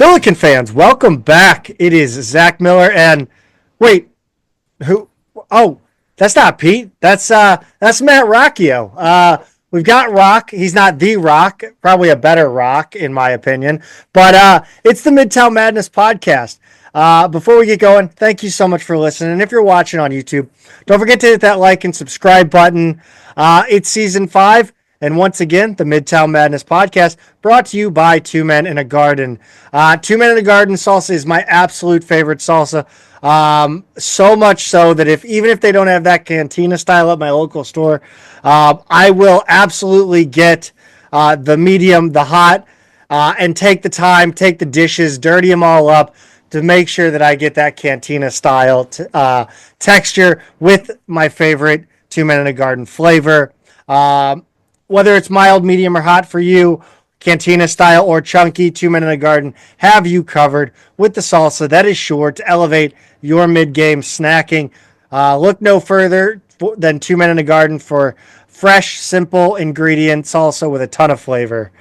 Billiken fans, welcome back. It is Zach Miller and wait, who? Oh, that's not Pete. That's Matt Rocchio. We've got Rock. He's not the Rock, probably a better Rock in my opinion. But it's the Midtown Madness Podcast. Before we get going, thank you so much for listening. And if you're watching on YouTube, don't forget to hit that like and subscribe button. It's season 5. And once again, the Midtown Madness Podcast brought to you by Two Men in a Garden. Two Men in a Garden salsa is my absolute favorite salsa. So much so that even if they don't have that cantina style at my local store, I will absolutely get the medium, the hot, and take the time, take the dishes, dirty them all up to make sure that I get that cantina style texture with my favorite Two Men in a Garden flavor. Whether it's mild, medium, or hot for you, cantina style or chunky, Two Men in a Garden have you covered with the salsa that is sure to elevate your mid-game snacking. Look no further than Two Men in a Garden for fresh, simple ingredient salsa with a ton of flavor.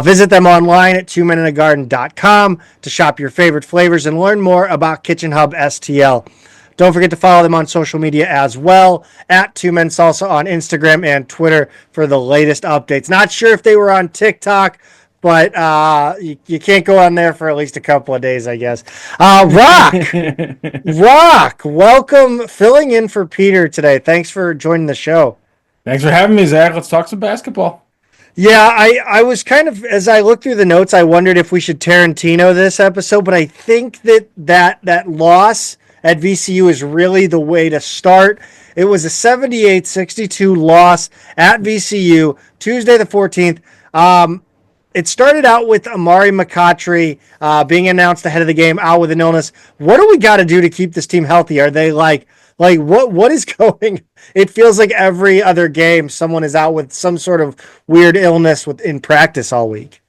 Visit them online at twomeninagarden.com to shop your favorite flavors and learn more about Kitchen Hub STL. Don't forget to follow them on social media as well, at Two Men Salsa on Instagram and Twitter for the latest updates. Not sure if they were on TikTok, but you can't go on there for at least a couple of days, I guess. Rock, welcome, filling in for Peter today. Thanks for joining the show. Thanks for having me, Zach. Let's talk some basketball. Yeah, I was kind of, as I looked through the notes, I wondered if we should Tarantino this episode, but I think that loss at VCU is really the way to start. It was a 78-62 loss at VCU, Tuesday the 14th. It started out with Amari McCautry being announced ahead of the game, out with an illness. What do we got to do to keep this team healthy? Are they like what is going? It feels like every other game someone is out with some sort of weird illness in practice all week.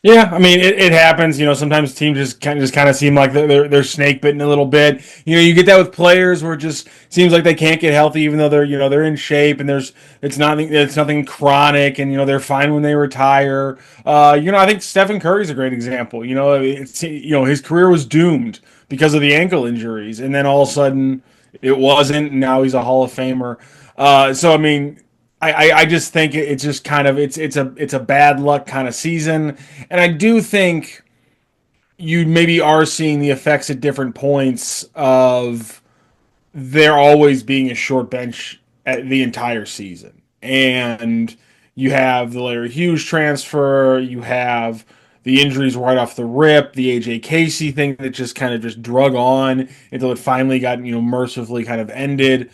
Yeah, I mean it happens. You know, sometimes teams just kind of seem like they're snake bitten a little bit. You know, you get that with players where it just seems like they can't get healthy, even though they're in shape and it's nothing chronic, and they're fine when they retire. I think Stephen Curry's a great example. His career was doomed because of the ankle injuries, and then all of a sudden it wasn't. And now he's a Hall of Famer. So I mean. I just think it's just kind of it's a bad luck kind of season, and I do think you maybe are seeing the effects at different points of there always being a short bench at the entire season, and you have the Larry Hughes transfer, you have the injuries right off the rip, the AJ Casey thing that just drug on until it finally got mercifully kind of ended.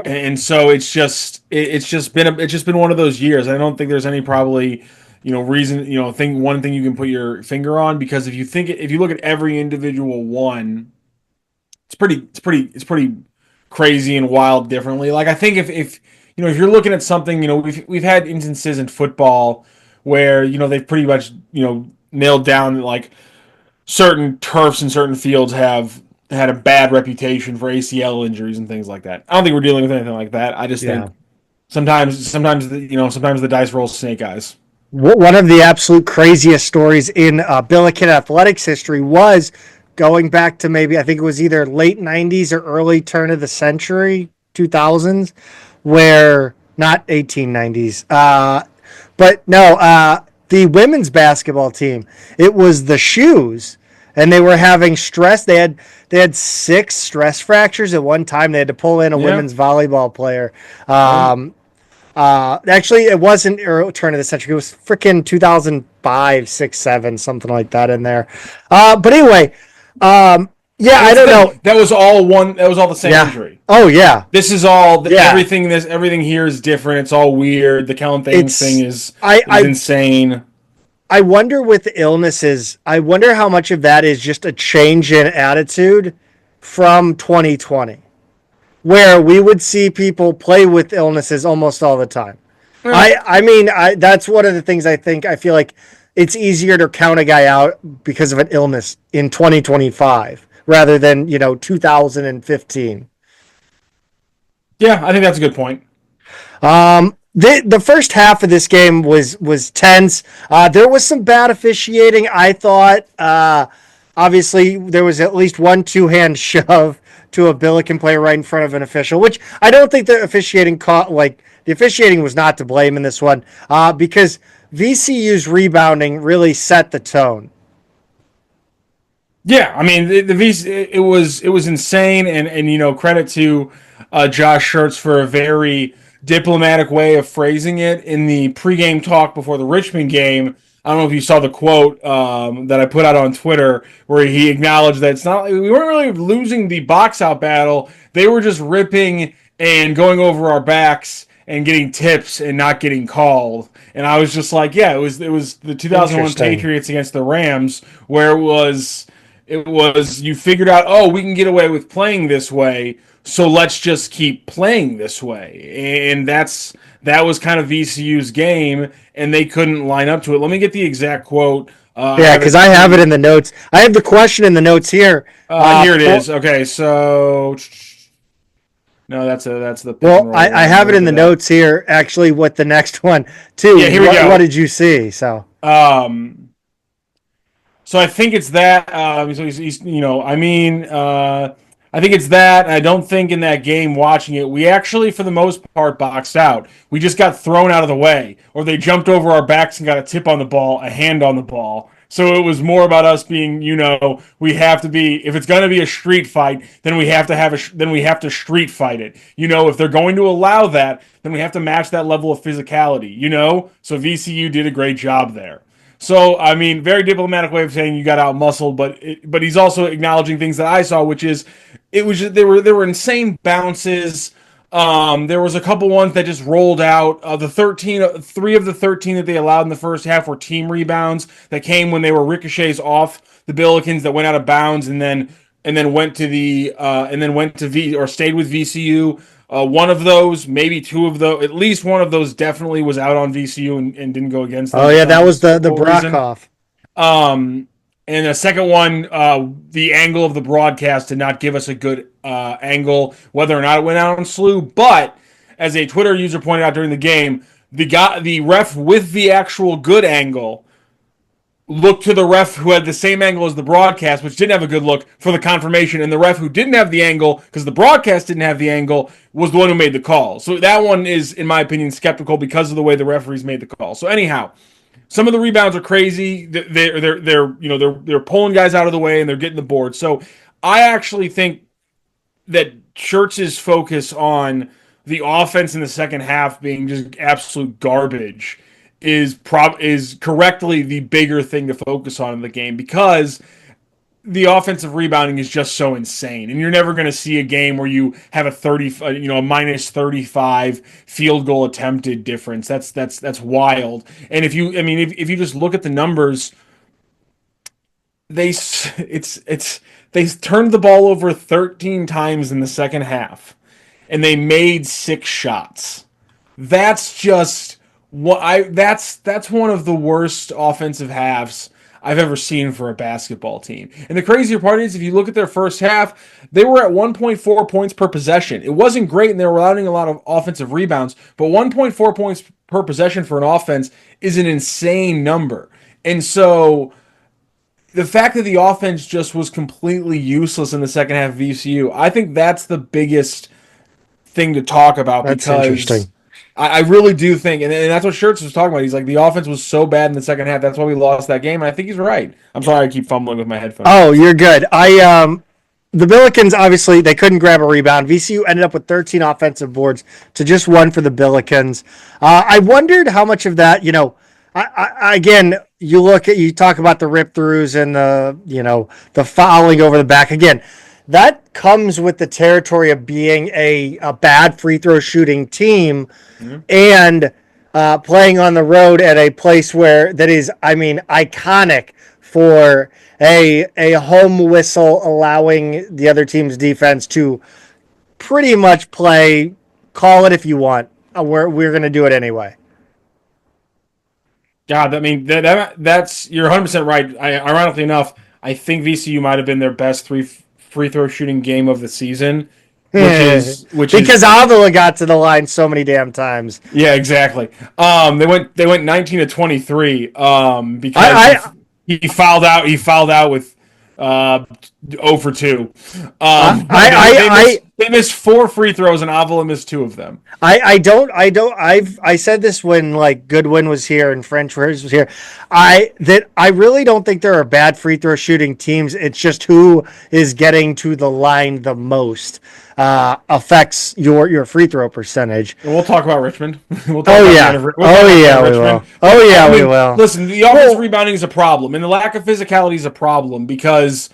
And so it's just been one of those years. I don't think there's any probably reason one thing you can put your finger on, because if you look at every individual one, it's pretty crazy and wild differently. Like I think if you're looking at something, we've had instances in football where they've pretty much nailed down like certain turfs and certain fields have had a bad reputation for ACL injuries and things like that. I don't think we're dealing with anything like that. I just think sometimes the dice roll snake eyes. One of the absolute craziest stories in Billiken athletics history was going back to maybe, I think it was either late 90s or early turn of the century, 2000s, where, not 1890s, but no, the women's basketball team, it was the shoes. And they were having stress. They had 6 stress fractures at one time. They had to pull in a women's volleyball player. Actually, it wasn't early turn of the century. It was freaking 2005, 6, 7, something like that in there. But anyway, I don't know. That was all one. That was all the same injury. Oh yeah. This is all everything. Everything here is different. It's all weird. The Kellen thing is insane. I wonder with illnesses, I wonder how much of that is just a change in attitude from 2020, where we would see people play with illnesses almost all the time. That's one of the things I feel like it's easier to count a guy out because of an illness in 2025 rather than, 2015. Yeah, I think that's a good point. The first half of this game was tense. There was some bad officiating. I thought. Obviously, there was at least one two-hand shove to a Billiken player right in front of an official, which I don't think the officiating caught. Like the officiating was not to blame in this one, because VCU's rebounding really set the tone. Yeah, I mean the VC, it was insane, and credit to Josh Schertz for a very diplomatic way of phrasing it in the pregame talk before the Richmond game. I don't know if you saw the quote that I put out on Twitter where he acknowledged that it's not we weren't really losing the box out battle. They were just ripping and going over our backs and getting tips and not getting called. And I was just like, yeah, it was the 2001 Patriots against the Rams where it was you figured out, oh, we can get away with playing this way, so let's just keep playing this way. And that was kind of VCU's game, and they couldn't line up to it. Let me get the exact quote. Yeah, because I have it in the notes. I have the question in the notes here. Here it is. Okay, so no, that's the pick and Well, roll. I have it in the notes here. Actually, what the next one too? Yeah, here we go. What did you see? So I think it's that. So he's I think it's that. I don't think in that game watching it, we actually, for the most part, boxed out. We just got thrown out of the way, or they jumped over our backs and got a tip on the ball, a hand on the ball. So it was more about us being, we have to be. If it's going to be a street fight, then we have to street fight it. If they're going to allow that, then we have to match that level of physicality. So VCU did a great job there. So, I mean, very diplomatic way of saying you got out muscled, but he's also acknowledging things that I saw, which is it was just, there were insane bounces. There was a couple ones that just rolled out. Three of the 13 that they allowed in the first half were team rebounds that came when they were ricochets off the Billikens that went out of bounds and then went to stayed with VCU. One of those, maybe two of those, at least one of those definitely was out on VCU and didn't go against them. Oh yeah, that was the Brockhoff. And the second one, the angle of the broadcast did not give us a good angle, whether or not it went out on slew. But as a Twitter user pointed out during the game, the ref with the actual good angle looked to the ref who had the same angle as the broadcast, which didn't have a good look, for the confirmation, and the ref who didn't have the angle, because the broadcast didn't have the angle, was the one who made the call. So that one is, in my opinion, skeptical because of the way the referees made the call. So anyhow, some of the rebounds are crazy. They're pulling guys out of the way and they're getting the board. So I actually think that Schertz's focus on the offense in the second half being just absolute garbage is correctly the bigger thing to focus on in the game, because the offensive rebounding is just so insane, and you're never going to see a game where you have a minus 35 field goal attempted difference. That's wild. And if you just look at the numbers, they turned the ball over 13 times in the second half, and they made 6 shots. That's just that's one of the worst offensive halves I've ever seen for a basketball team. And the crazier part is, if you look at their first half, they were at 1.4 points per possession. It wasn't great, and they were allowing a lot of offensive rebounds, but 1.4 points per possession for an offense is an insane number. And so the fact that the offense just was completely useless in the second half of VCU, I think that's the biggest thing to talk about. That's because interesting. I really do think, and that's what Schertz was talking about. He's like, the offense was so bad in the second half, that's why we lost that game. And I think he's right. I'm sorry, I keep fumbling with my headphones. Oh, you're good. The Billikens, obviously, they couldn't grab a rebound. VCU ended up with 13 offensive boards to just one for the Billikens. I wondered how much of that, again, you talk about the rip throughs and the fouling over the back. Again, that comes with the territory of being a bad free throw shooting team, and playing on the road at a place that is, iconic for a home whistle, allowing the other team's defense to pretty much call it if you want. We're going to do it anyway. God, that's you're 100% right. Ironically enough, I think VCU might have been their best free throw shooting game of the season. which because is Avila got to the line so many damn times. yeah, exactly. They went 19 to 23 because I he fouled out. He fouled out with 0 for 2. I They missed 4 free throws and Avila missed 2 of them. I said this when like Goodwin was here and French was here. I really don't think there are bad free throw shooting teams. It's just who is getting to the line the most affects your free throw percentage. And we'll talk about Richmond. We'll talk Oh yeah, we will. Oh yeah, we will. Listen, the offensive rebounding is a problem, and the lack of physicality is a problem because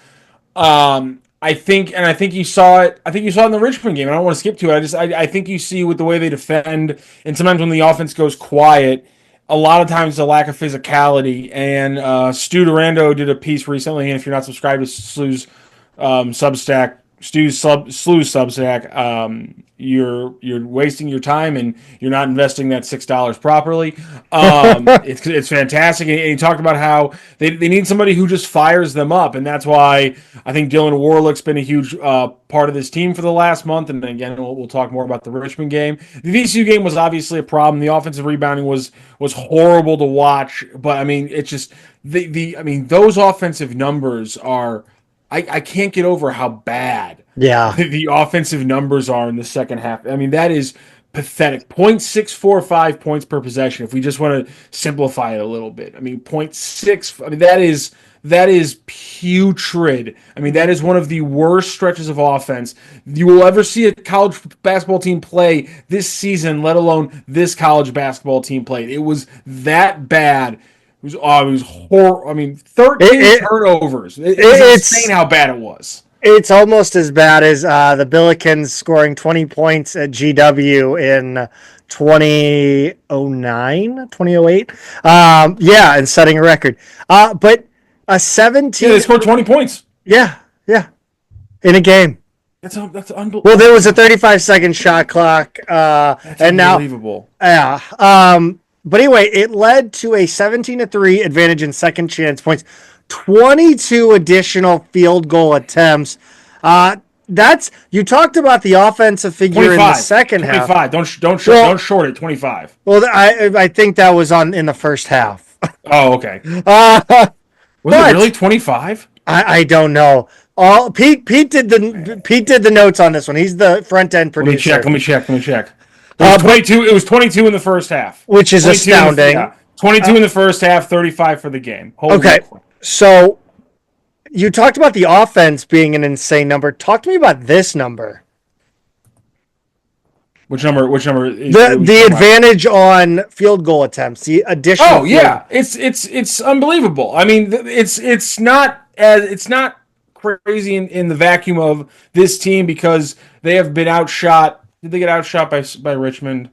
I think you saw it. I think you saw it in the Richmond game. I don't want to skip to it. I think you see with the way they defend, and sometimes when the offense goes quiet, a lot of times the lack of physicality. And Stu Durando did a piece recently, and if you're not subscribed to Slew's Substack, Slew's Substack, you're wasting your time and you're not investing that $6 properly. It's fantastic. And he talked about how they need somebody who just fires them up, and that's why I think Dylan Warlick's been a huge part of this team for the last month. And again, we'll talk more about the Richmond game. The VCU game was obviously a problem. The offensive rebounding was horrible to watch, but I mean, it's just those offensive numbers are. I can't get over how bad the offensive numbers are in the second half. I mean, that is pathetic. 0.645 points per possession, if we just want to simplify it a little bit. I mean, 0.6, I mean, that is putrid. I mean, that is one of the worst stretches of offense you will ever see a college basketball team play this season, let alone this college basketball team played. It was that bad. It was horrible. I mean, 13 turnovers. It's insane how bad it was. It's almost as bad as the Billikens scoring 20 points at GW in 2008. And setting a record. But a 17... Yeah, they scored 20 points. Yeah, in a game. That's unbelievable. Well, there was a 35-second shot clock. That's and unbelievable. Now... But anyway, it led to a 17-3 advantage in second chance points, 22 additional field goal attempts. You talked about the offensive figure 25, in the second 25. half. Don't short it. 25. Well, I think that was in the first half. Oh, okay. Was it really 25? I don't know. Pete did the notes on this one. He's the front end producer. Let me check. It was 22 in the first half, which is astounding. 22 in the first half, 35 for the game. Okay, so you talked about the offense being an insane number. Talk to me about this number. Which number? The advantage on field goal attempts. The additional. Oh yeah, it's unbelievable. I mean, it's not crazy in the vacuum of this team because they have been outshot. Did they get outshot by Richmond?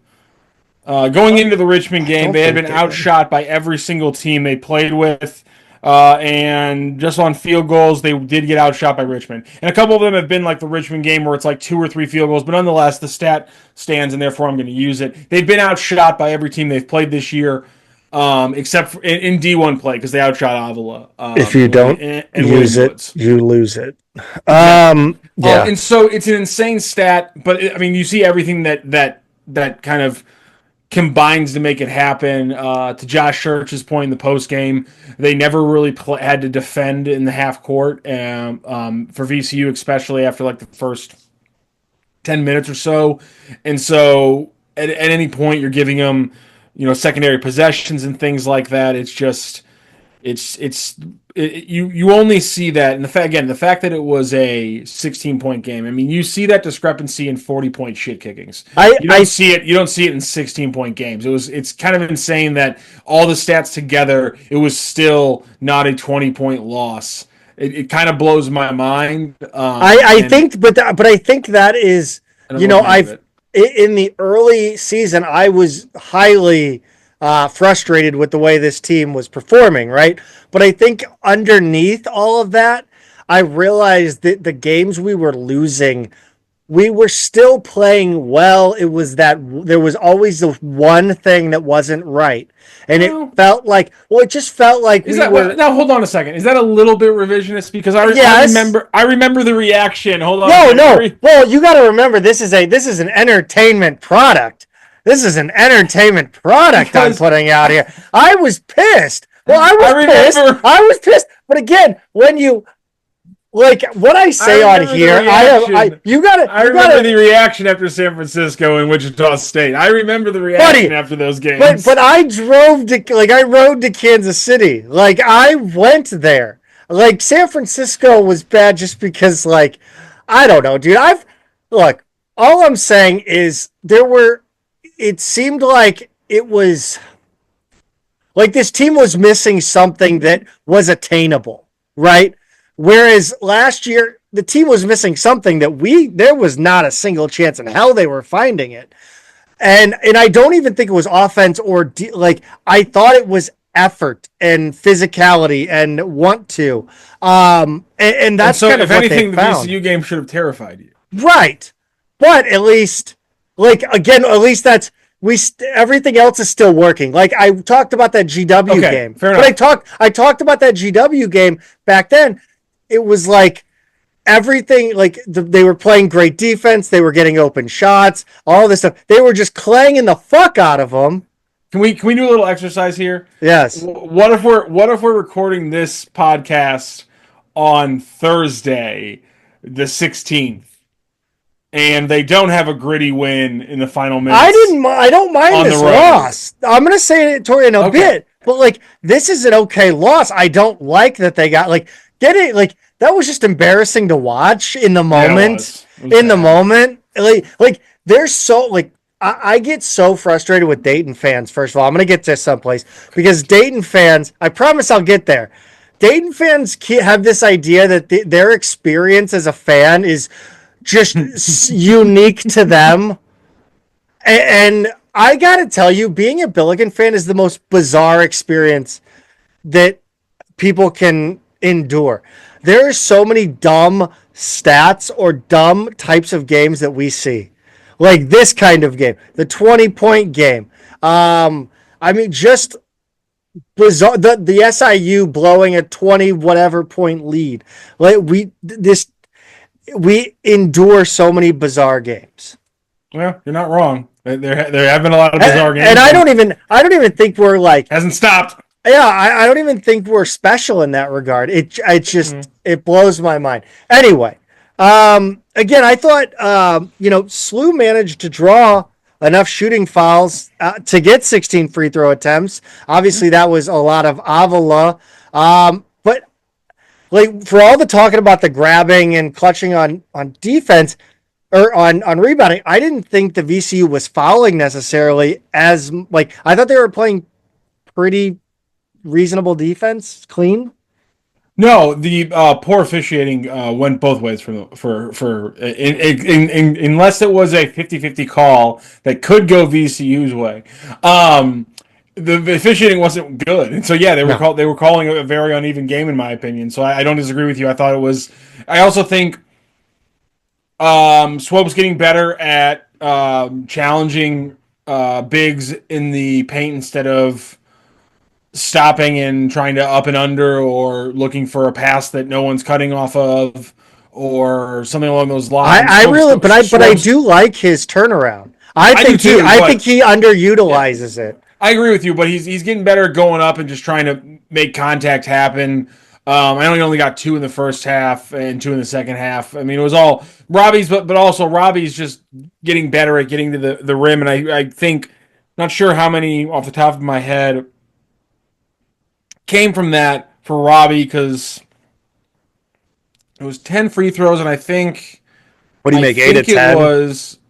Going into the Richmond game, they had been outshot by every single team they played with. And just on field goals, they did get outshot by Richmond. And a couple of them have been like the Richmond game where it's like 2 or 3 field goals. But nonetheless, the stat stands, and therefore I'm going to use it. They've been outshot by every team they've played this year, except for in D1 play because they outshot Avila. If you don't use it, you lose it. And so it's an insane stat, but I mean, you see everything that kind of combines to make it happen. To Josh Church's point in the post game, they never really had to defend in the half court, for VCU, especially after like the first 10 minutes or so. And so at any point, you're giving them, secondary possessions and things like that. It's just. You only see that, and the fact that it was a 16-point game. I mean, you see that discrepancy in 40-point shit kickings. You don't see it in 16-point games. It's kind of insane that all the stats together, it was still not a 20-point loss. It kind of blows my mind. I think that is, in the early season, I was highly frustrated with the way this team was performing, right? But I think underneath all of that, I realized that the games we were losing we were still playing well. It was that there was always the one thing that wasn't right. And it felt like, it just felt like now hold on a second. Is that a little bit revisionist? Because Yes. I remember the reaction. Hold on. No. Well, you got to remember this is an entertainment product. This is an entertainment product I'm putting out here. I was pissed. Well, I was pissed. But again, when you like what I say on here, I remember the reaction after San Francisco and Wichita State. I remember the reaction after those games. But I rode to Kansas City. Like I went there. Like San Francisco was bad just because I don't know, dude. All I'm saying is it seemed like it was like this team was missing something that was attainable, right? Whereas last year, the team was missing something that there was not a single chance in hell they were finding it. And I don't even think it was offense or I thought it was effort and physicality and want to. And that's so kind of if what anything, they the found. VCU game should have terrified you. Right. But at least that's everything else is still working. Like I talked about that GW game. Fair enough. But I talked about that GW game back then. It was like everything, they were playing great defense. They were getting open shots, all this stuff. They were just clanging the fuck out of them. Can we do a little exercise here? Yes. What if we're recording this podcast on Thursday, the 16th, and they don't have a gritty win in the final minutes? I don't mind this loss. I'm gonna say it in a bit, but this is an okay loss. I don't like that they got that was just embarrassing to watch in the moment. The moment, they're so I get so frustrated with Dayton fans. First of all, I'm going to get to someplace because Dayton fans, I promise I'll get there. Dayton fans have this idea that their experience as a fan is just unique to them. And I got to tell you, being a Billiken fan is the most bizarre experience that people can endure. There are so many dumb stats or dumb types of games that we see. Like this kind of game, the 20-point game. Just bizarre. The SIU blowing a 20 whatever point lead. We endure so many bizarre games. Well, you're not wrong. There have been a lot of bizarre games, and I don't even think we're hasn't stopped. Yeah, I don't even think we're special in that regard. It it blows my mind. Anyway. Again, I thought, SLU managed to draw enough shooting fouls to get 16 free throw attempts. Obviously, that was a lot of Avila. But for all the talking about the grabbing and clutching on defense or on rebounding, I didn't think the VCU was fouling necessarily as I thought they were playing pretty reasonable defense, clean. No, the poor officiating went both ways unless it was a 50-50 call that could go VCU's way. The officiating wasn't good, and so they were calling a very uneven game in my opinion. So I don't disagree with you. I thought it was. I also think Swope's getting better at challenging bigs in the paint instead of stopping and trying to up and under or looking for a pass that no one's cutting off of or something along those lines. I do like his turnaround. I think he underutilizes it. I agree with you, but he's getting better at going up and just trying to make contact happen. I know he only got 2 in the first half and 2 in the second half. I mean, it was all Robbie's, but also Robbie's just getting better at getting to the rim. And I think, not sure how many off the top of my head came from that for Robbie, because it was 10 free throws, and I think. What do you make, 8 of 10?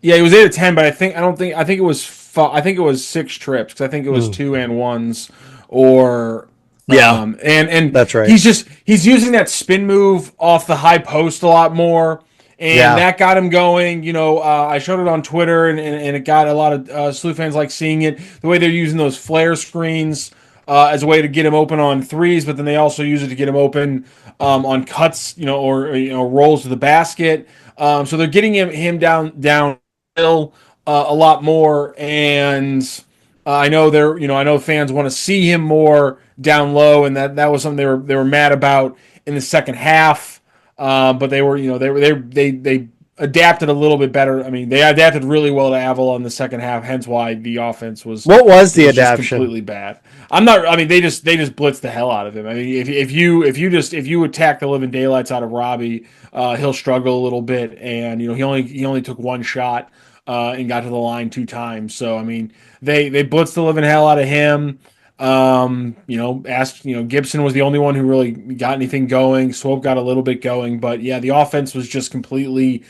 He was 8 of 10, but I think it was 6 trips, because I think it was 2 and 1s, or and that's right. He's using that spin move off the high post a lot more, and that got him going. I showed it on Twitter, and it got a lot of SLU fans like seeing it. The way they're using those flare screens as a way to get him open on threes, but then they also use it to get him open on cuts, or rolls to the basket. So they're getting him downhill a lot more, and I know I know fans want to see him more down low, and that was something they were mad about in the second half. But they were, they adapted a little bit better. I mean, they adapted really well to Avila in the second half, hence why the offense was What was the just adaptation? completely bad. I'm not. I mean, they just blitzed the hell out of him. I mean, if you attack the living daylights out of Robbie, he'll struggle a little bit, and he only took one shot and got to the line 2 times. So I mean, they blitzed the living hell out of him. Gibson was the only one who really got anything going. Swope got a little bit going, but yeah, the offense was just completely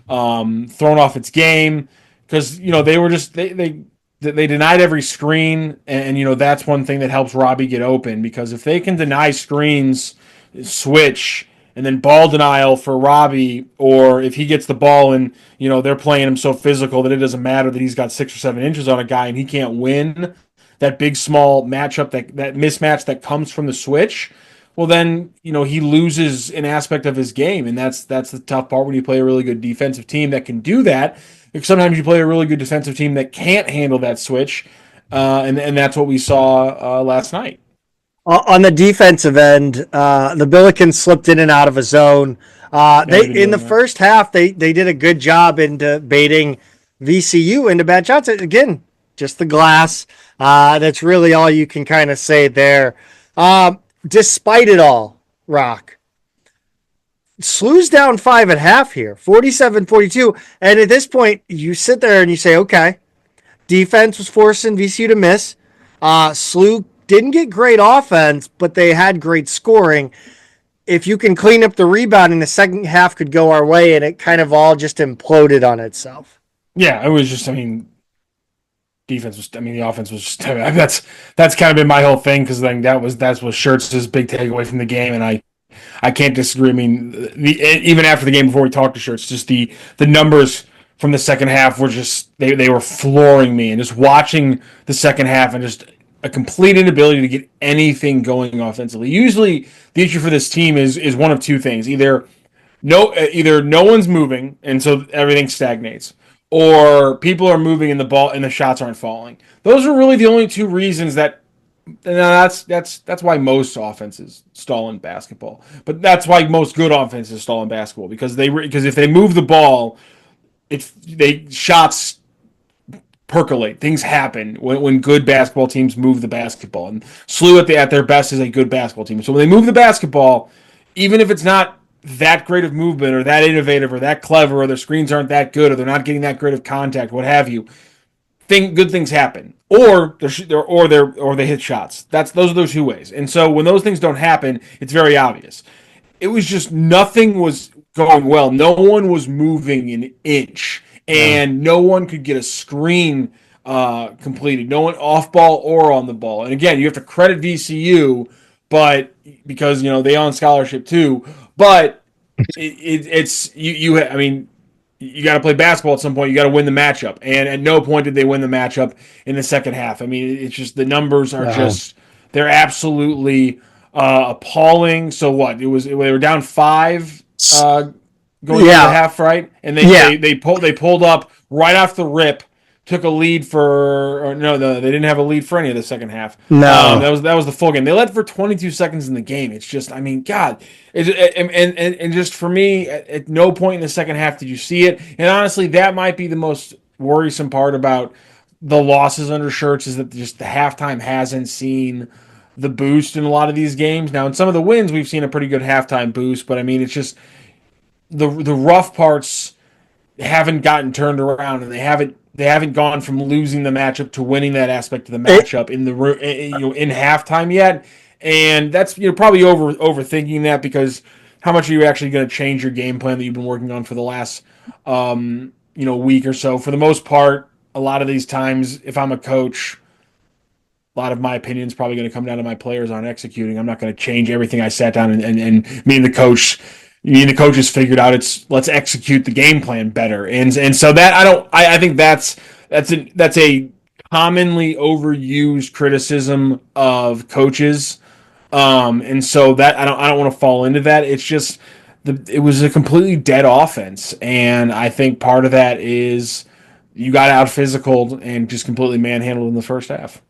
thrown off its game because they were just they denied every screen, and that's one thing that helps Robbie get open, because if they can deny screens, switch, and then ball denial for Robbie, or if he gets the ball and they're playing him so physical that it doesn't matter that he's got 6 or 7 inches on a guy and he can't win that big small matchup, that mismatch that comes from the switch, well then he loses an aspect of his game, and that's the tough part when you play a really good defensive team that can do that. Sometimes you play a really good defensive team that can't handle that switch, and that's what we saw last night. On the defensive end, the Billikens slipped in and out of a zone. They in the first half they did a good job in baiting VCU into bad shots. Again, just the glass. That's really all you can kind of say there. Despite it all, Rock, SLU's down 5 at half here, 47-42. And at this point, you sit there and you say, okay, defense was forcing VCU to miss. SLU didn't get great offense, but they had great scoring. If you can clean up the rebounding, the second half could go our way, and it kind of all just imploded on itself. Yeah, it was just, defense was. The offense was just. That's kind of been my whole thing, because then that's what Schertz's big takeaway from the game, and I can't disagree. I mean, even after the game, before we talked to Schertz, just the numbers from the second half were just they were flooring me, and just watching the second half and just a complete inability to get anything going offensively. Usually, the issue for this team is one of two things: either no one's moving, and so everything stagnates, or people are moving and the shots aren't falling. Those are really the only two reasons that. That's why most offenses stall in basketball, but that's why most good offenses stall in basketball, because if they move the ball, shots percolate. Things happen when good basketball teams move the basketball. And SLU at their best is a good basketball team. So when they move the basketball, even if it's not that great of movement or that innovative or that clever, or their screens aren't that good, or they're not getting that great of contact, what have you, good things happen. Or they hit shots. Those are those two ways. And so when those things don't happen, it's very obvious. It was just nothing was going well. No one was moving an inch, and no one could get a screen completed. No one off ball or on the ball. And again, you have to credit VCU, but because they on scholarship too. But it's you. I mean, you got to play basketball at some point. You got to win the matchup, and at no point did they win the matchup in the second half. I mean, it's just the numbers are they're absolutely appalling. So what? They were down 5 going into the half, right? And they pulled up right off the rip. Took a lead no, they didn't have a lead for any of the second half. No, that was the full game. They led for 22 seconds in the game. It's just, God, and just for me, at no point in the second half did you see it. And honestly, that might be the most worrisome part about the losses under Schertz, is that just the halftime hasn't seen the boost in a lot of these games. Now, in some of the wins, we've seen a pretty good halftime boost, but it's just the rough parts haven't gotten turned around, and they haven't gone from losing the matchup to winning that aspect of the matchup in halftime yet. And that's probably overthinking that, because how much are you actually going to change your game plan that you've been working on for the last week or so? For the most part, a lot of these times, if I'm a coach, a lot of my opinion is probably going to come down to my players on executing. I'm not going to change everything I sat down and me and the coaches figured out. Let's execute the game plan better. And so that I think that's a commonly overused criticism of coaches. And so that I don't want to fall into that. It's just it was a completely dead offense, and I think part of that is you got out physical and just completely manhandled in the first half.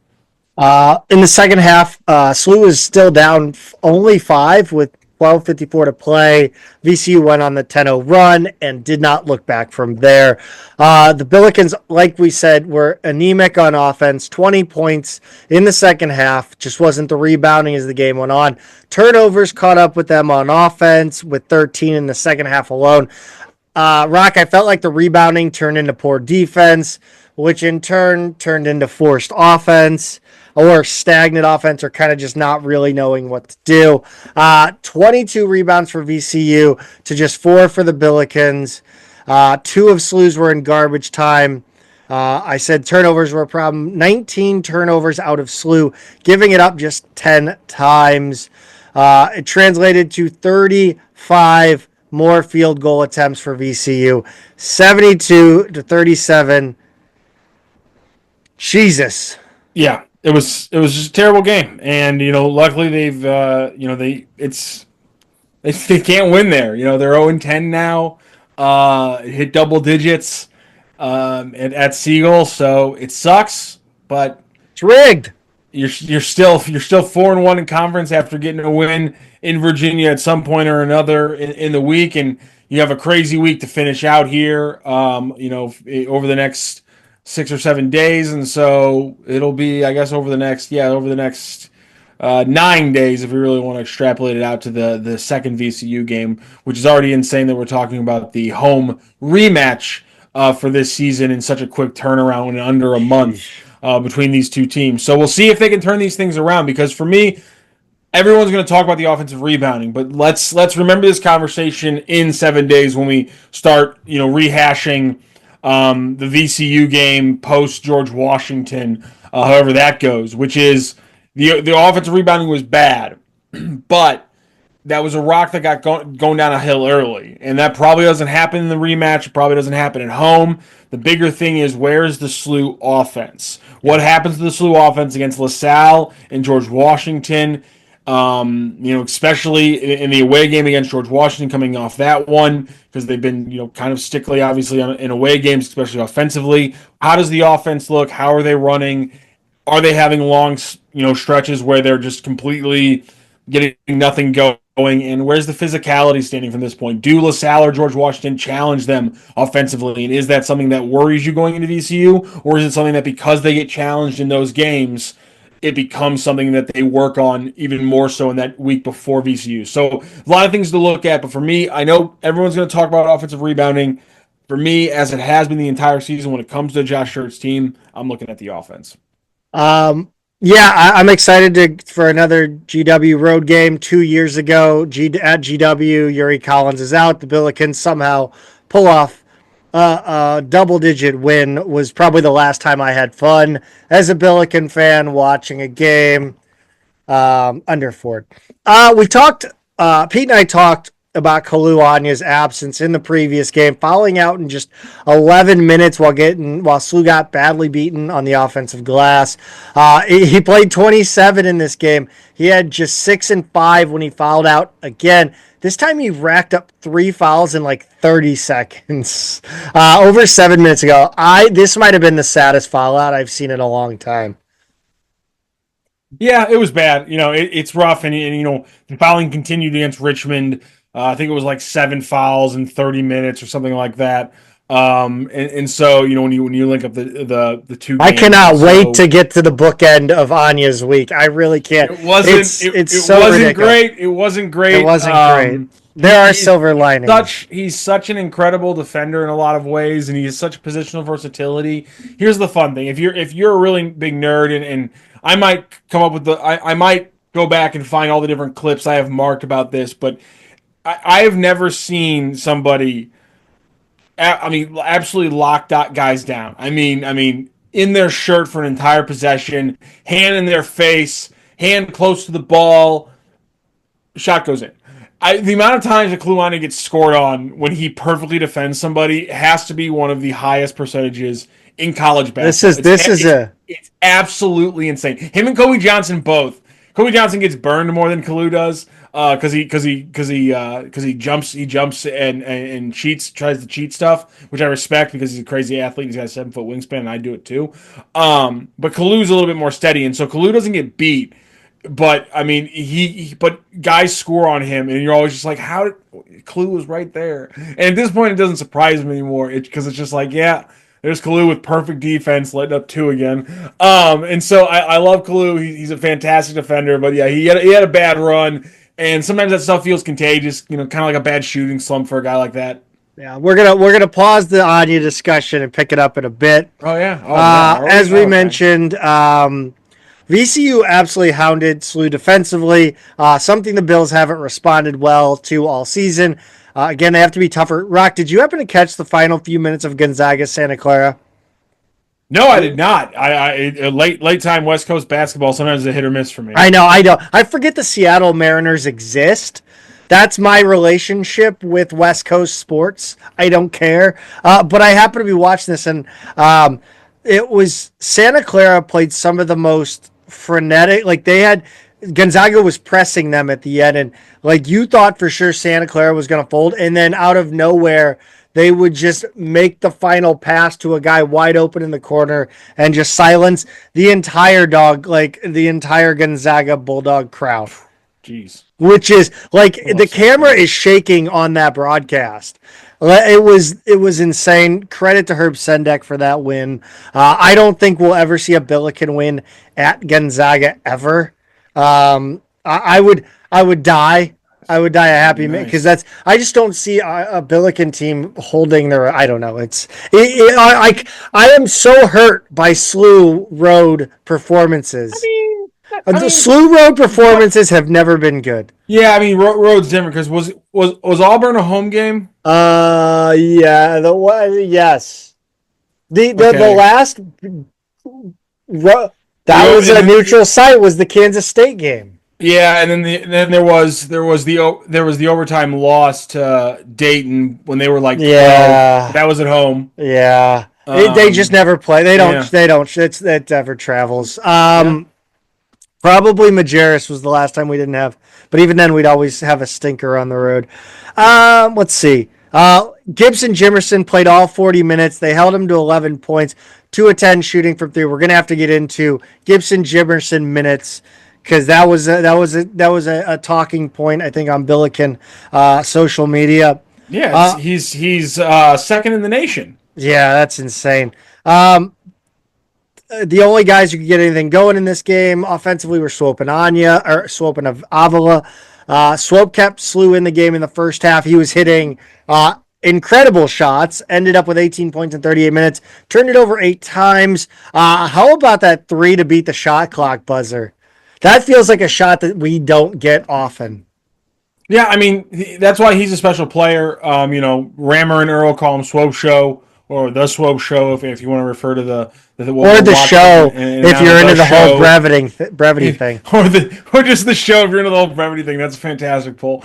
In the second half, SLU is still down only 5 with 12:54 to play. VCU went on the 10-0 run and did not look back from there. The Billikens, like we said, were anemic on offense, 20 points in the second half. Just wasn't the rebounding as the game went on. Turnovers caught up with them on offense with 13 in the second half alone. Rock, I felt like the rebounding turned into poor defense, which in turn turned into forced offense or stagnant offense, or kind of just not really knowing what to do. 22 rebounds for VCU to just 4 for the Billikens. 2 of SLU's were in garbage time. I said turnovers were a problem. 19 turnovers out of SLU, giving it up just 10 times. It translated to 35 more field goal attempts for VCU, 72-37. Jesus. Yeah, it was just a terrible game, and luckily they've they can't win there. They're 0-10 now, hit double digits at Siegel, so it sucks, but It's rigged. you're still 4-1 in conference after getting a win in Virginia at some point or another in the week, and you have a crazy week to finish out here. Over the next 6 or 7 days, and so it'll be, I guess, over the next 9 days if we really want to extrapolate it out to the second VCU game, which is already insane that we're talking about the home rematch for this season in such a quick turnaround in under a month between these two teams. So we'll see if they can turn these things around, because for me, everyone's going to talk about the offensive rebounding, but let's remember this conversation in 7 days when we start rehashing the VCU game post George Washington, however that goes, which is the offensive rebounding was bad, but that was a rock that got going down a hill early, and that probably doesn't happen in the rematch. It probably doesn't happen at home. The bigger thing is, where's the SLU offense? What happens to the SLU offense against LaSalle and George Washington? Especially in the away game against George Washington, coming off that one, because they've been, kind of stickly, obviously, in away games, especially offensively. How does the offense look? How are they running? Are they having long, stretches where they're just completely getting nothing going? And where's the physicality standing from this point? Do LaSalle or George Washington challenge them offensively? And is that something that worries you going into VCU? Or is it something that, because they get challenged in those games, it becomes something that they work on even more so in that week before VCU? So a lot of things to look at. But for me, I know everyone's going to talk about offensive rebounding. For me, as it has been the entire season, when it comes to Josh Shirt's team, I'm looking at the offense. I'm excited for another GW road game. 2 years ago, at GW, Yuri Collins is out. The Billikens somehow pull off a double-digit win. Was probably the last time I had fun as a Billiken fan watching a game under Ford. Pete and I talked about Kalu Anya's absence in the previous game, fouling out in just 11 minutes while SLU got badly beaten on the offensive glass. He played 27 in this game. He had just 6 and 5 when he fouled out again. This time he racked up 3 fouls in like 30 seconds. Over 7 minutes ago. This might have been the saddest foul out I've seen in a long time. Yeah, it was bad. It's rough, and the fouling continued against Richmond. I think it was like 7 fouls in 30 minutes or something like that. And so when you link up the two games, I cannot wait to get to the bookend of Anya's week. I really can't. It wasn't. It so wasn't ridiculous. great. It wasn't great. It wasn't great. There are silver linings. He's such an incredible defender in a lot of ways, and he has such positional versatility. Here's the fun thing: if you're a really big nerd, and I might come up with I might go back and find all the different clips I have marked about this, but I have never seen somebody, absolutely lock guys down. I mean, in their shirt for an entire possession, hand in their face, hand close to the ball, shot goes in. The amount of times that Anya gets scored on when he perfectly defends somebody has to be one of the highest percentages in college basketball. It's absolutely insane. Him and Kobe Johnson both. Kobe Johnson gets burned more than Kalu does because he jumps and cheats, tries to cheat stuff, which I respect because he's a crazy athlete. He's got a 7-foot wingspan, and I do it too. But Kalu's a little bit more steady, and so Kalu doesn't get beat. But I mean, but guys score on him, and you're always just like, how did Kalu was right there? And at this point, it doesn't surprise me anymore, because it's just like, yeah, there's Kalu with perfect defense, letting up 2 again. And so I love Kalu. He's a fantastic defender, but yeah, he had a bad run, and sometimes that stuff feels contagious. Kind of like a bad shooting slump for a guy like that. Yeah, we're gonna pause the Anya discussion and pick it up in a bit. Oh yeah. As we mentioned. VCU absolutely hounded SLU defensively, something the Bills haven't responded well to all season. Again, they have to be tougher. Rock, did you happen to catch the final few minutes of Gonzaga Santa Clara? No, I did not. I late time West Coast basketball sometimes is a hit or miss for me. I know. I forget the Seattle Mariners exist. That's my relationship with West Coast sports. I don't care. But I happen to be watching this, and it was Santa Clara played some of the most frenetic, like Gonzaga was pressing them at the end, and like you thought for sure Santa Clara was going to fold, and then out of nowhere they would just make the final pass to a guy wide open in the corner and just silence the entire Gonzaga Bulldog crowd. Jeez. Which is like the camera is shaking on that broadcast. It was insane. Credit to Herb Sendek for that win. I don't think we'll ever see a Billiken win at Gonzaga ever. I would die. I would die a happy man because I just don't see a Billiken team holding their. I don't know. I am so hurt by SLU Road performances. The SLU Road performances have never been good. Yeah, I mean Road's different because was Auburn a home game? Yeah, yes. The last that was a neutral site was the Kansas State game. Yeah, and then there was the overtime loss to Dayton when they were like 12. That was at home. Yeah, they just never play. They don't. It never travels. Probably Majerus was the last time we didn't have, but even then we'd always have a stinker on the road. Let's see. Gibson Jimerson played all 40 minutes. They held him to 11 points, 2 of 10 shooting from 3. We're gonna have to get into Gibson Jimerson minutes because that was a talking point I think on Billiken social media. Yeah, he's second in the nation. Yeah, that's insane. The only guys who could get anything going in this game offensively were Swope and Anya, or Swope and Avila. Swope kept SLU in the game in the first half. He was hitting incredible shots, ended up with 18 points in 38 minutes, turned it over 8 times. How about that 3 to beat the shot clock buzzer? That feels like a shot that we don't get often. Yeah, I mean, that's why he's a special player. Rammer and Earl call him Swope Show. Or the Swope Show, if you want to refer to the show, if you're into the whole brevity thing, or just the show if you're into the whole brevity thing. That's a fantastic pull.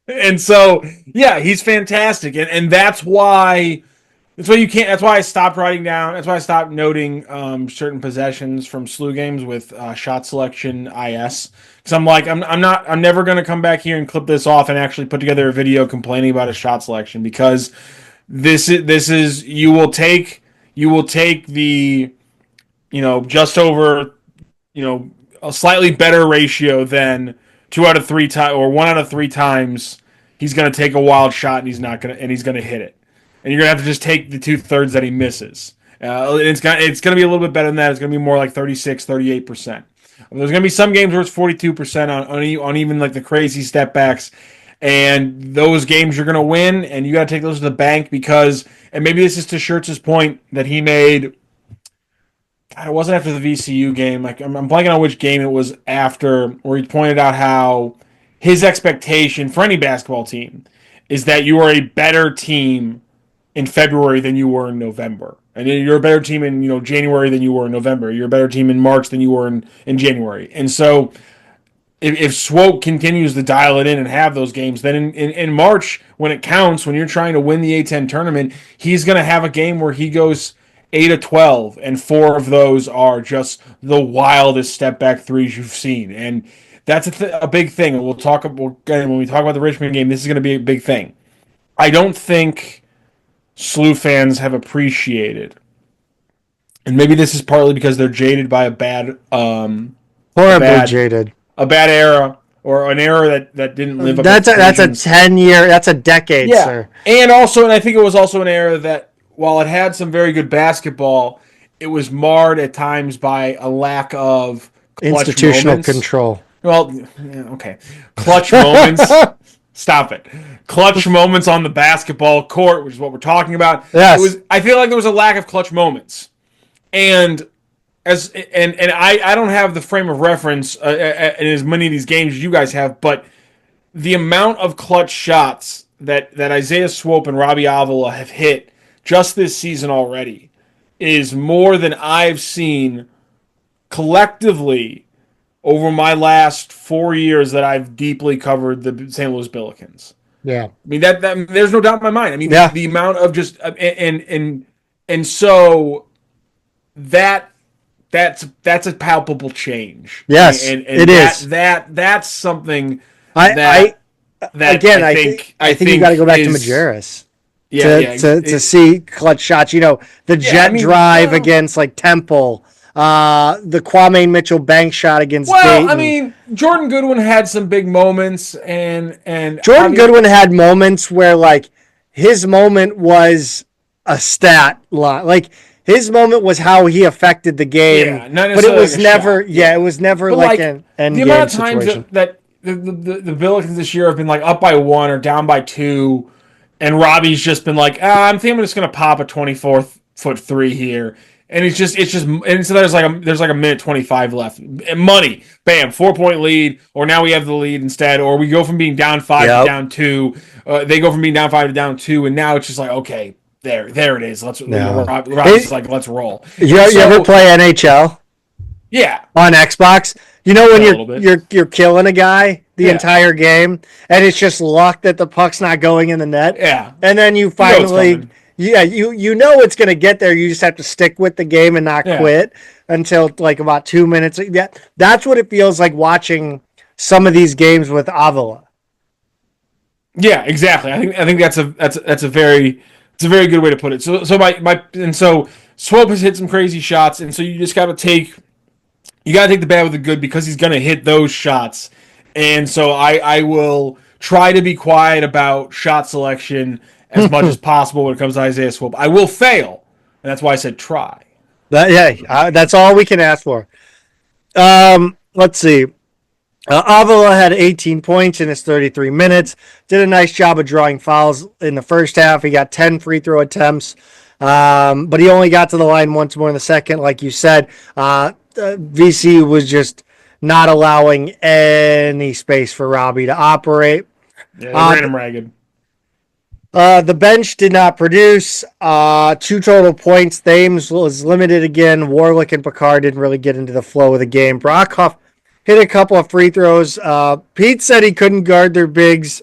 And so yeah, he's fantastic, and that's why you can't. That's why I stopped writing down. That's why I stopped noting certain possessions from SLU games with shot selection is. Because I'm never going to come back here and clip this off and actually put together a video complaining about a shot selection because. This is you will take the just over a slightly better ratio than 2 out of 3 times or 1 out of 3 times he's going to take a wild shot and he's going to hit it, and you're going to have to just take the 2/3 that he misses. It's going to be a little bit better than that. It's going to be more like 36-38%. There's going to be some games where it's 42% on even like the crazy step backs. And those games you're going to win, and you got to take those to the bank because, and maybe this is to Schertz's point that he made. God, it wasn't after the VCU game. Like I'm blanking on which game it was after, where he pointed out how his expectation for any basketball team is that you are a better team in February than you were in November, and you're a better team in January than you were in November. You're a better team in March than you were in January, and so. if Swope continues to dial it in and have those games, then in March, when it counts, when you're trying to win the A10 tournament, he's going to have a game where he goes 8 of 12, and 4 of those are just the wildest step back threes you've seen. And that's a big thing. And we'll talk about, when we talk about the Richmond game, this is going to be a big thing. I don't think SLU fans have appreciated, and maybe this is partly because they're jaded by a bad jaded. A bad era, or an era that didn't live up. That's a 10-year. That's a decade, yeah. Sir. And I think it was also an era that, while it had some very good basketball, it was marred at times by a lack of institutional moments. Control. Well, okay, clutch moments. Stop it. Clutch moments on the basketball court, which is what we're talking about. Yes. I feel like there was a lack of clutch moments, and I don't have the frame of reference in as many of these games as you guys have, but the amount of clutch shots that Isaiah Swope and Robbie Avila have hit just this season already is more than I've seen collectively over my last 4 years that I've deeply covered the St. Louis Billikens. Yeah, I mean that there's no doubt in my mind. I mean, the amount of just and so that's a palpable change. Yes, and it is. That's something I think you got to go back to Majerus. To see clutch shots. You know, the jet drive against like Temple. The Kwame Mitchell bank shot against Dayton. I mean, Jordan Goodwin had some big moments, and Jordan Goodwin had moments where like his moment was a stat line. Like his moment was how he affected the game, but it was never. Yeah, it was never like an end game situation. The amount of times that the Billikens this year have been like up by 1 or down by 2, and Robbie's just been like, I think I'm just gonna pop a 24-foot three here. And it's just, and so there's like a minute 25 left. And money, bam, 4-point lead, or now we have the lead instead, or we go from being down 5 to down 2. They go from being down 5 to down 2, and now it's just like, okay, there it is. Let's like, let's roll. You ever play NHL? Yeah, on Xbox. You know when you're killing a guy the entire game, and it's just luck that the puck's not going in the net. Yeah, and then you finally. Yeah, you know it's going to get there. You just have to stick with the game and not quit until like about 2 minutes. That's what it feels like watching some of these games with Avila. Yeah, exactly. I think that's a very good way to put it. So Swope has hit some crazy shots, and so you just got to take the bad with the good, because he's going to hit those shots. And so I will try to be quiet about shot selection as much as possible when it comes to Isaiah Swope. I will fail, and that's why I said try. That's all we can ask for. Let's see. Avila had 18 points in his 33 minutes. Did a nice job of drawing fouls in the first half. He got 10 free throw attempts, but he only got to the line once more in the second. Like you said, VC was just not allowing any space for Robbie to operate. Yeah, they ran him ragged. The bench did not produce. 2 total points. Thames was limited again. Warlick and Picard didn't really get into the flow of the game. Brockhoff hit a couple of free throws. Pete said he couldn't guard their bigs.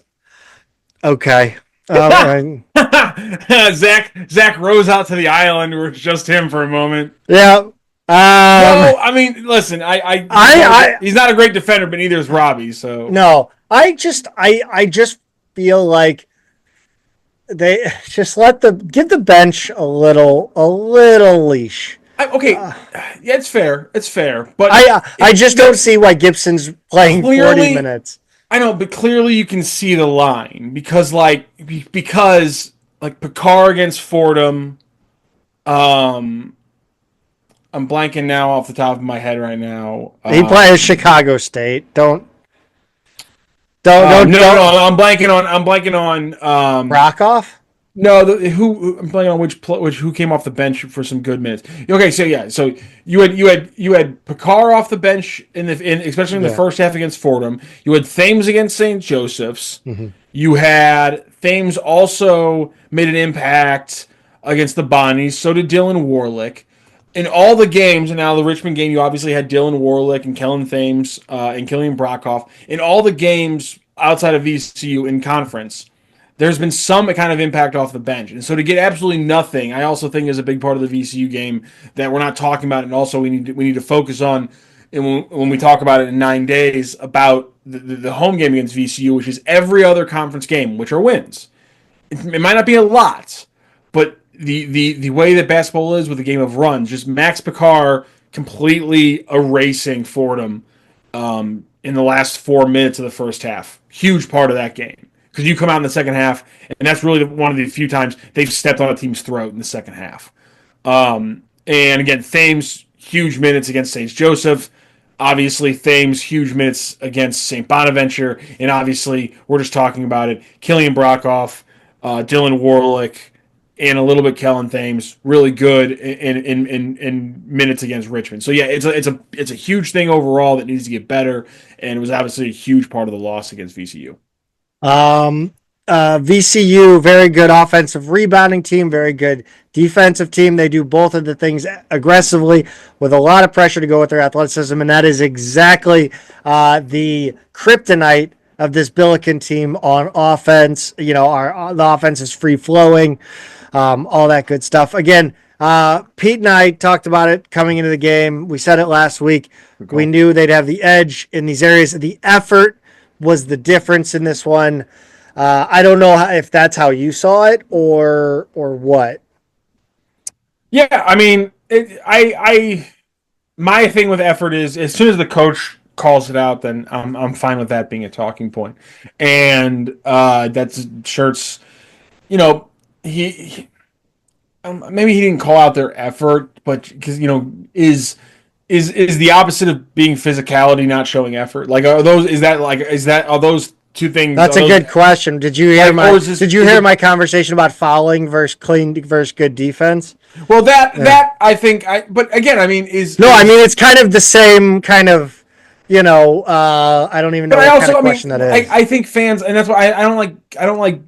Okay. Zach rose out to the island where it's just him for a moment. Yeah. No, I mean, listen, he's not a great defender, but neither is Robbie. So no, I just feel like they just give the bench a little leash. It's fair. It's fair, but I just don't see why Gibson's playing 40 minutes. I know, but clearly you can see the line because Picard against Fordham, I'm blanking now off the top of my head right now. He plays Chicago State. Don't. No, I'm blanking on Rockoff. No, I'm blanking on who came off the bench for some good minutes. Okay, so you had Picard off the bench especially in the first half against Fordham. You had Thames against St. Joseph's. Mm-hmm. You had Thames also made an impact against the Bonnies. So did Dylan Warlick. in all the games, and now the Richmond game, you obviously had Dylan Warlick and Kellen Thames and Killian Brockhoff. In all the games outside of VCU in conference, there's been some kind of impact off the bench. And so to get absolutely nothing, I also think is a big part of the VCU game that we're not talking about, and also we need to focus on and when we talk about it in 9 days about the home game against VCU, which is every other conference game, which are wins. It might not be a lot, but the way that basketball is with a game of runs, just Max Picard completely erasing Fordham in the last 4 minutes of the first half. Huge part of that game. Because you come out in the second half, and that's really one of the few times they've stepped on a team's throat in the second half. And again, Thames, huge minutes against St. Joseph. Obviously, Thames, huge minutes against St. Bonaventure. And obviously, we're just talking about it. Killian Brockhoff, Dylan Warlick, and a little bit Kellen Thames, really good in minutes against Richmond. So yeah, it's a huge thing overall that needs to get better, and it was obviously a huge part of the loss against VCU. VCU, very good offensive rebounding team, very good defensive team. They do both of the things aggressively with a lot of pressure to go with their athleticism, and that is exactly the kryptonite of this Billiken team on offense. You know, the offense is free flowing, all that good stuff. Again, Pete and I talked about it coming into the game. We said it last week. Cool. We knew they'd have the edge in these areas. The effort was the difference in this one. I don't know if that's how you saw it or what. Yeah, I mean, my thing with effort is as soon as the coach calls it out, then I'm fine with that being a talking point. And that's Shirts. You know, he maybe he didn't call out their effort, but because is the opposite of being physicality not showing effort? Like, are those two things? That's a good question. Did you hear my conversation about fouling versus clean versus good defense? Well, that I think but again, I mean, it's kind of the same kind of, I don't even know what kind of question that is. I think fans, and that's why I don't like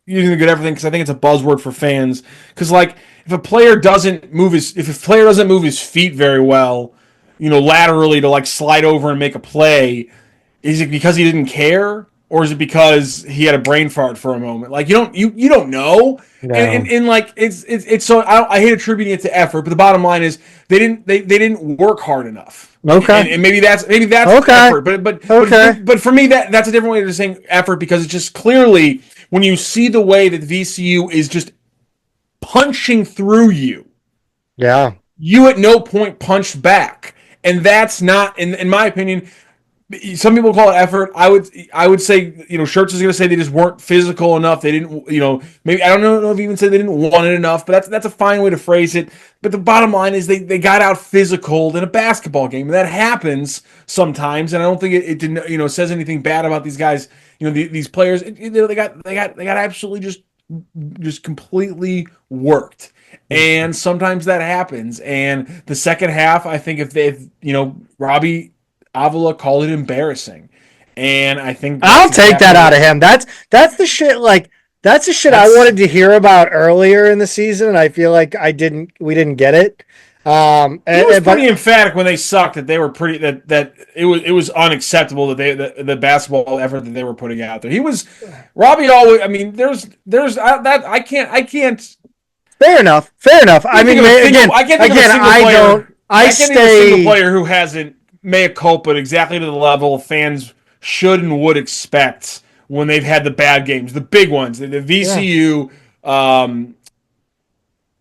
using the good everything, because I think it's a buzzword for fans. Because like, if a player doesn't move his feet very well, laterally to like slide over and make a play, is it because he didn't care, or is it because he had a brain fart for a moment? Like, you don't know. No. And like it's so I hate attributing it to effort, but the bottom line is they didn't work hard enough. Okay. And maybe that's okay. Effort. But for me that's a different way of saying effort, because it's just clearly when you see the way that VCU is just punching through you. Yeah. You at no point punched back. And that's not, in my opinion, some people call it effort. I would say, Shirts is going to say they just weren't physical enough. They didn't, maybe, I don't know if you even say they didn't want it enough, but that's a fine way to phrase it. But the bottom line is they got out physical in a basketball game. And that happens sometimes. And I don't think it didn't, says anything bad about these guys, these players. They got absolutely just completely worked. And sometimes that happens. And the second half, I think if Robbie Avila called it embarrassing, and I think I'll take that out of him. That's the shit. Like, that's the shit I wanted to hear about earlier in the season, and I feel like we didn't get it. He was pretty emphatic when they sucked that they were pretty that it was unacceptable that the basketball effort that they were putting out there. He was Robbie always. I mean, there's that I can't. Fair enough. I mean, I can't think of a single player who hasn't mea culpa exactly to the level fans should and would expect when they've had the bad games, the big ones, the VCU,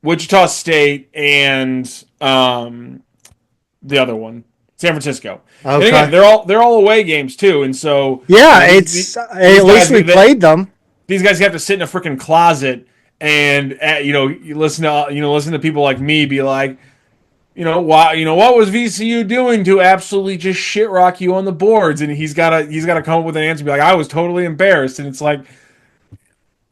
Wichita State, and the other one, San Francisco. Okay. And again, they're all away games too, and so at least we played them. These guys have to sit in a freaking closet and you listen to people like me be like, what was VCU doing to absolutely just shit rock you on the boards? And he's got to come up with an answer and be like, I was totally embarrassed. And it's like,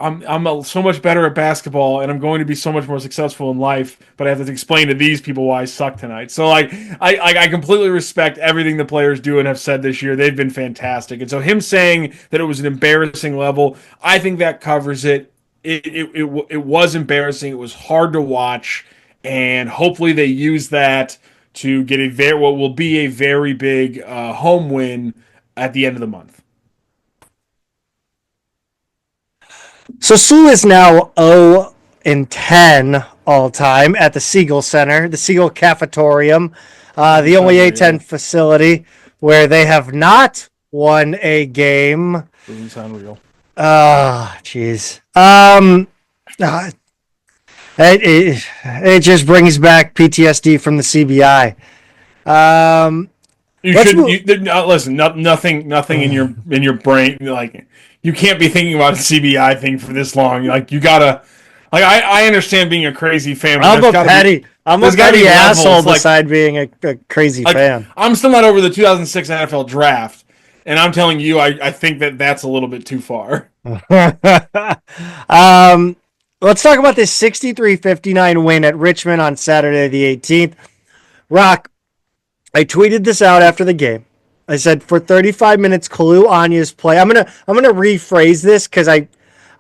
I'm so much better at basketball, and I'm going to be so much more successful in life, but I have to explain to these people why I suck tonight. So like, I completely respect everything the players do and have said this year. They've been fantastic. And so him saying that it was an embarrassing level, I think that covers it. It was embarrassing. It was hard to watch. and hopefully they use that to get what will be a very big home win at the end of the month. So Sue is now 0-10 all time at the Siegel Center, the Siegel Cafetorium, the only A10 facility where they have not won a game. Doesn't sound real. Jeez. It just brings back PTSD from the CBI. You shouldn't. Listen, nothing in your brain. Like, you can't be thinking about a CBI thing for this long. Like, you gotta. Like, I understand being a crazy fan. I'm a petty asshole beside being a crazy fan. I'm still not over the 2006 NFL draft, and I'm telling you, I think that's a little bit too far. Let's talk about this 63-59 win at Richmond on Saturday the 18th. Rock, I tweeted this out after the game. I said for 35 minutes, Anya's play. I'm gonna rephrase this because I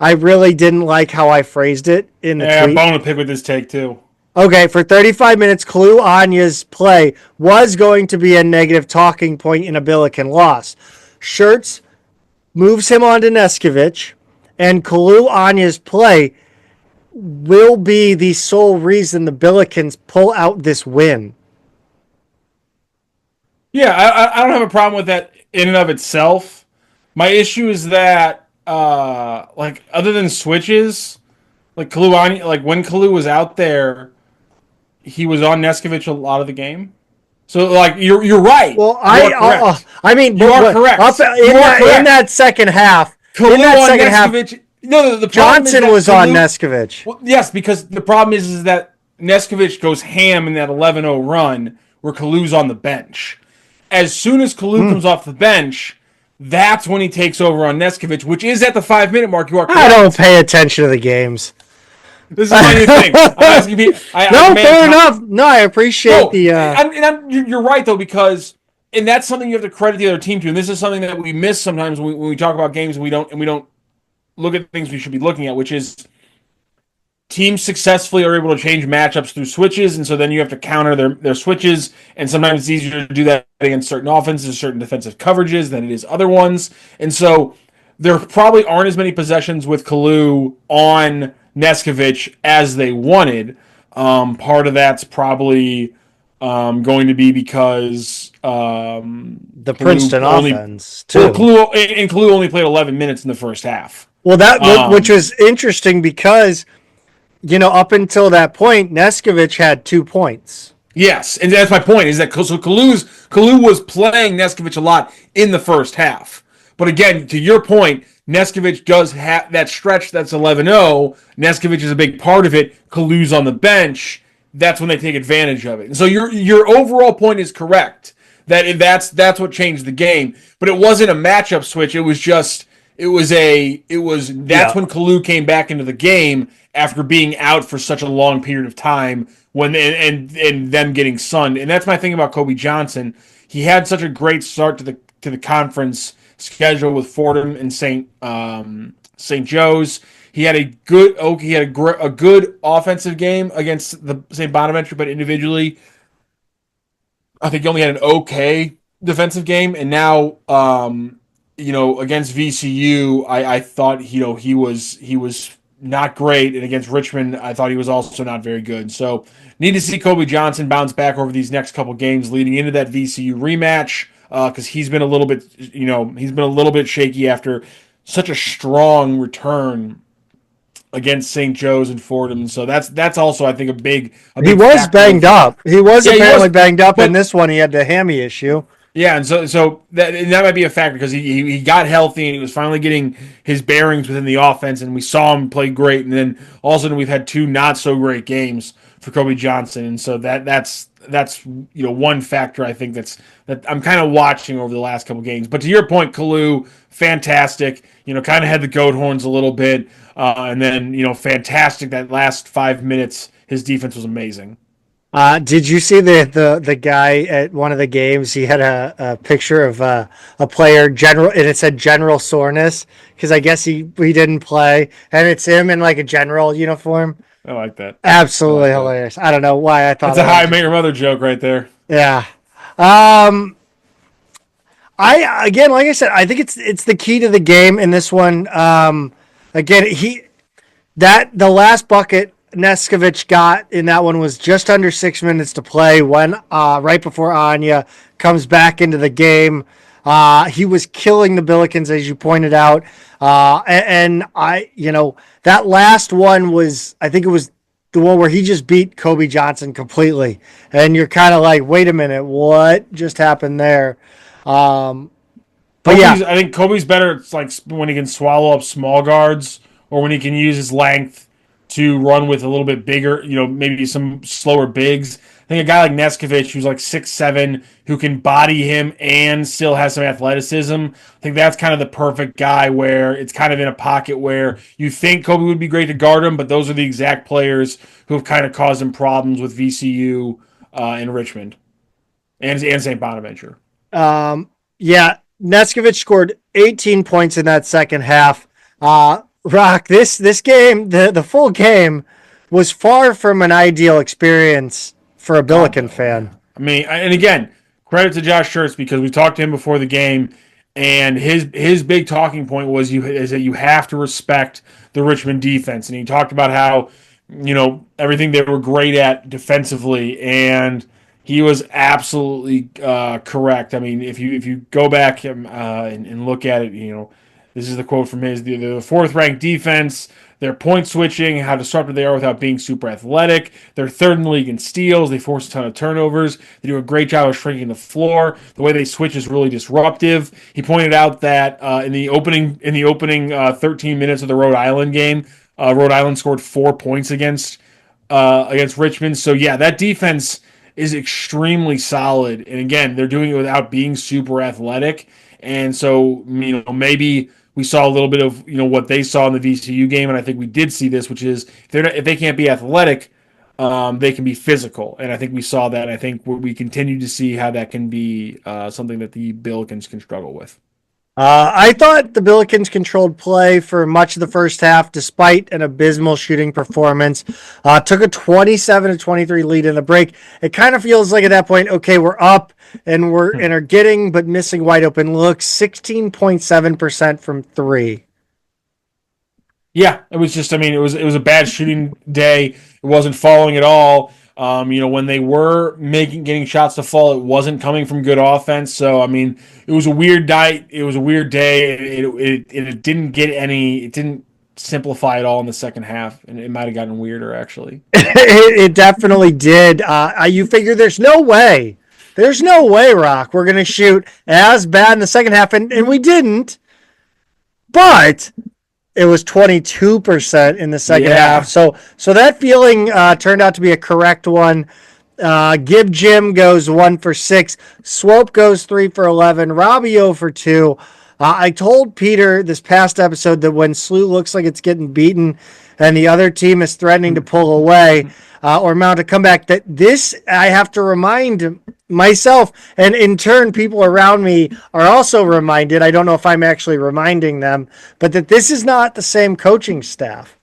really didn't like how I phrased it in the tweet. I'm going to pick with this take too. Okay, for 35 minutes, Anya's play was going to be a negative talking point in a Billiken loss. Shirts moves him on to Neskovich, and Anya's play will be the sole reason the Billikens pull out this win. Yeah, I don't have a problem with that in and of itself. My issue is that, like, other than switches, like Anya, like when was out there, he was on Neskovich a lot of the game. So, like, you're right. Well, you are correct. In that second half, No, the Johnson was on Neskovich. Well, yes, because the problem is that Neskovich goes ham in that 11-0 run where Kalu's on the bench. As soon as Kalu comes off the bench, that's when he takes over on Neskovich, which is at the 5-minute mark. You are correct. I don't pay attention to the games. This is my new thing. I'm asking people. Fair enough. No, I appreciate you're right, though, because and that's something you have to credit the other team to. And this is something that we miss sometimes when we talk about games and we don't look at things we should be looking at, which is teams successfully are able to change matchups through switches, and so then you have to counter their switches, and sometimes it's easier to do that against certain offenses, certain defensive coverages than it is other ones. And so there probably aren't as many possessions with Kalu on Neskovich as they wanted. Part of that's probably going to be because the Princeton offense, too. Well, Kalu only played 11 minutes in the first half. Well, which was interesting because, up until that point, Neskovich had 2 points. Yes, and that's my point, is that Kalu was playing Neskovich a lot in the first half. But again, to your point, Neskovich does have that stretch that's 11-0. Neskovich is a big part of it. Kalu's on the bench. That's when they take advantage of it. And so your overall point is correct. That's what changed the game. But it wasn't a matchup switch. It was that's when Kalu came back into the game after being out for such a long period of time and them getting sunned. And that's my thing about Kobe Johnson. He had such a great start to the conference schedule with Fordham and St. Joe's. He had a good offensive game against the St. Bonaventure, but individually, I think he only had an okay defensive game. And now, against VCU, I thought he was not great, and against Richmond, I thought he was also not very good. So, need to see Kobe Johnson bounce back over these next couple games leading into that VCU rematch, because he's been a little bit shaky after such a strong return against St. Joe's and Fordham. So that's also, I think, a big. He was banged up. He was apparently banged up in this one. He had the hammy issue. Yeah, and so that might be a factor because he got healthy and he was finally getting his bearings within the offense, and we saw him play great. And then all of a sudden we've had 2 not so great games for Kobe Johnson, and so that's one factor I think that I'm kind of watching over the last couple games. But to your point, Kalu, fantastic. Kind of had the goat horns a little bit, and then fantastic that last 5 minutes. His defense was amazing. Did you see the guy at one of the games? He had a picture of a player and it said general soreness because I guess he didn't play, and it's him in like a general uniform. I like that. I Absolutely like that. hilarious. I don't know why I thought That's of a How I that. Met Your Mother joke right there. Yeah. Um, I again, like I said, I think it's the key to the game in this one. Again, the last bucket Neskovic got in that one was just under 6 minutes to play when right before Anya comes back into the game. He was killing the Billikens, as you pointed out. And that last one was, I think it was the one where he just beat Kobe Johnson completely. And you're kind of like, wait a minute, what just happened there? Um, but yeah, I think Kobe's better. It's like when he can swallow up small guards, or when he can use his length to run with a little bit bigger, maybe some slower bigs. I think a guy like Neskovic, who's like 6'7", who can body him and still has some athleticism. I think that's kind of the perfect guy where it's kind of in a pocket where you think Kobe would be great to guard him, but those are the exact players who have kind of caused him problems with VCU in Richmond and St. Bonaventure. yeah, Neskovic scored 18 points in that second half. Rock, this game, the full game, was far from an ideal experience for a God, Billiken no, yeah. fan. I mean, and again, credit to Josh Schertz because we talked to him before the game, and his big talking point is that you have to respect the Richmond defense, and he talked about how everything they were great at defensively, and he was absolutely correct. I mean, if you go back and look at it, this is the quote from the fourth ranked defense. Their point switching, how disruptive they are without being super athletic. They're third in the league in steals. They force a ton of turnovers. They do a great job of shrinking the floor. The way they switch is really disruptive. He pointed out that in the opening 13 minutes of the Rhode Island game, Rhode Island scored 4 points against Richmond. So yeah, that defense is extremely solid. And again, they're doing it without being super athletic. And so maybe we saw a little bit of what they saw in the VCU game, and I think we did see this, which is if they can't be athletic, they can be physical, and I think we saw that. I think we continue to see how that can be something that the Billikens can struggle with. I thought the Billikens controlled play for much of the first half, despite an abysmal shooting performance. Took a 27-23 lead in the break. It kind of feels like at that point, okay, we're up and are getting but missing wide open looks. 16.7% from three. Yeah, it was just. I mean, it was a bad shooting day. It wasn't falling at all. When they were getting shots to fall, it wasn't coming from good offense. So I mean, it was a weird night. It was a weird day. It didn't get any. It didn't simplify at all in the second half, and it might have gotten weirder actually. It definitely did. You figure there's no way. There's no way, Rock, we're going to shoot as bad in the second half, and we didn't. But it was 22% in the second half. So that feeling turned out to be a correct one. Gib Jim goes 1 for 6. Swope goes 3 for 11. Robbie 0 for 2. I told Peter this past episode that when SLU looks like it's getting beaten and the other team is threatening to pull away or mount a comeback, that this I have to remind myself, and in turn people around me are also reminded. I don't know if I'm actually reminding them, but that this is not the same coaching staff.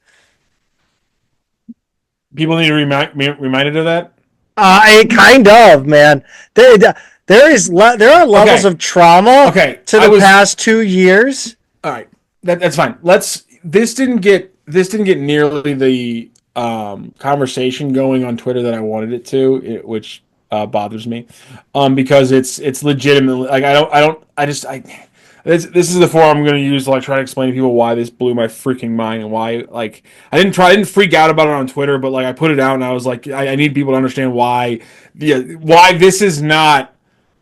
People need to be reminded of that. Kind of, man. There are levels of trauma to the past 2 years. All right, that's fine. This didn't get nearly the conversation going on Twitter that I wanted it to, which bothers me, because it's legitimately like this is the forum I'm going to use to like try to explain to people why this blew my freaking mind and why like I didn't freak out about it on Twitter, but like I put it out and I was like I need people to understand why this is not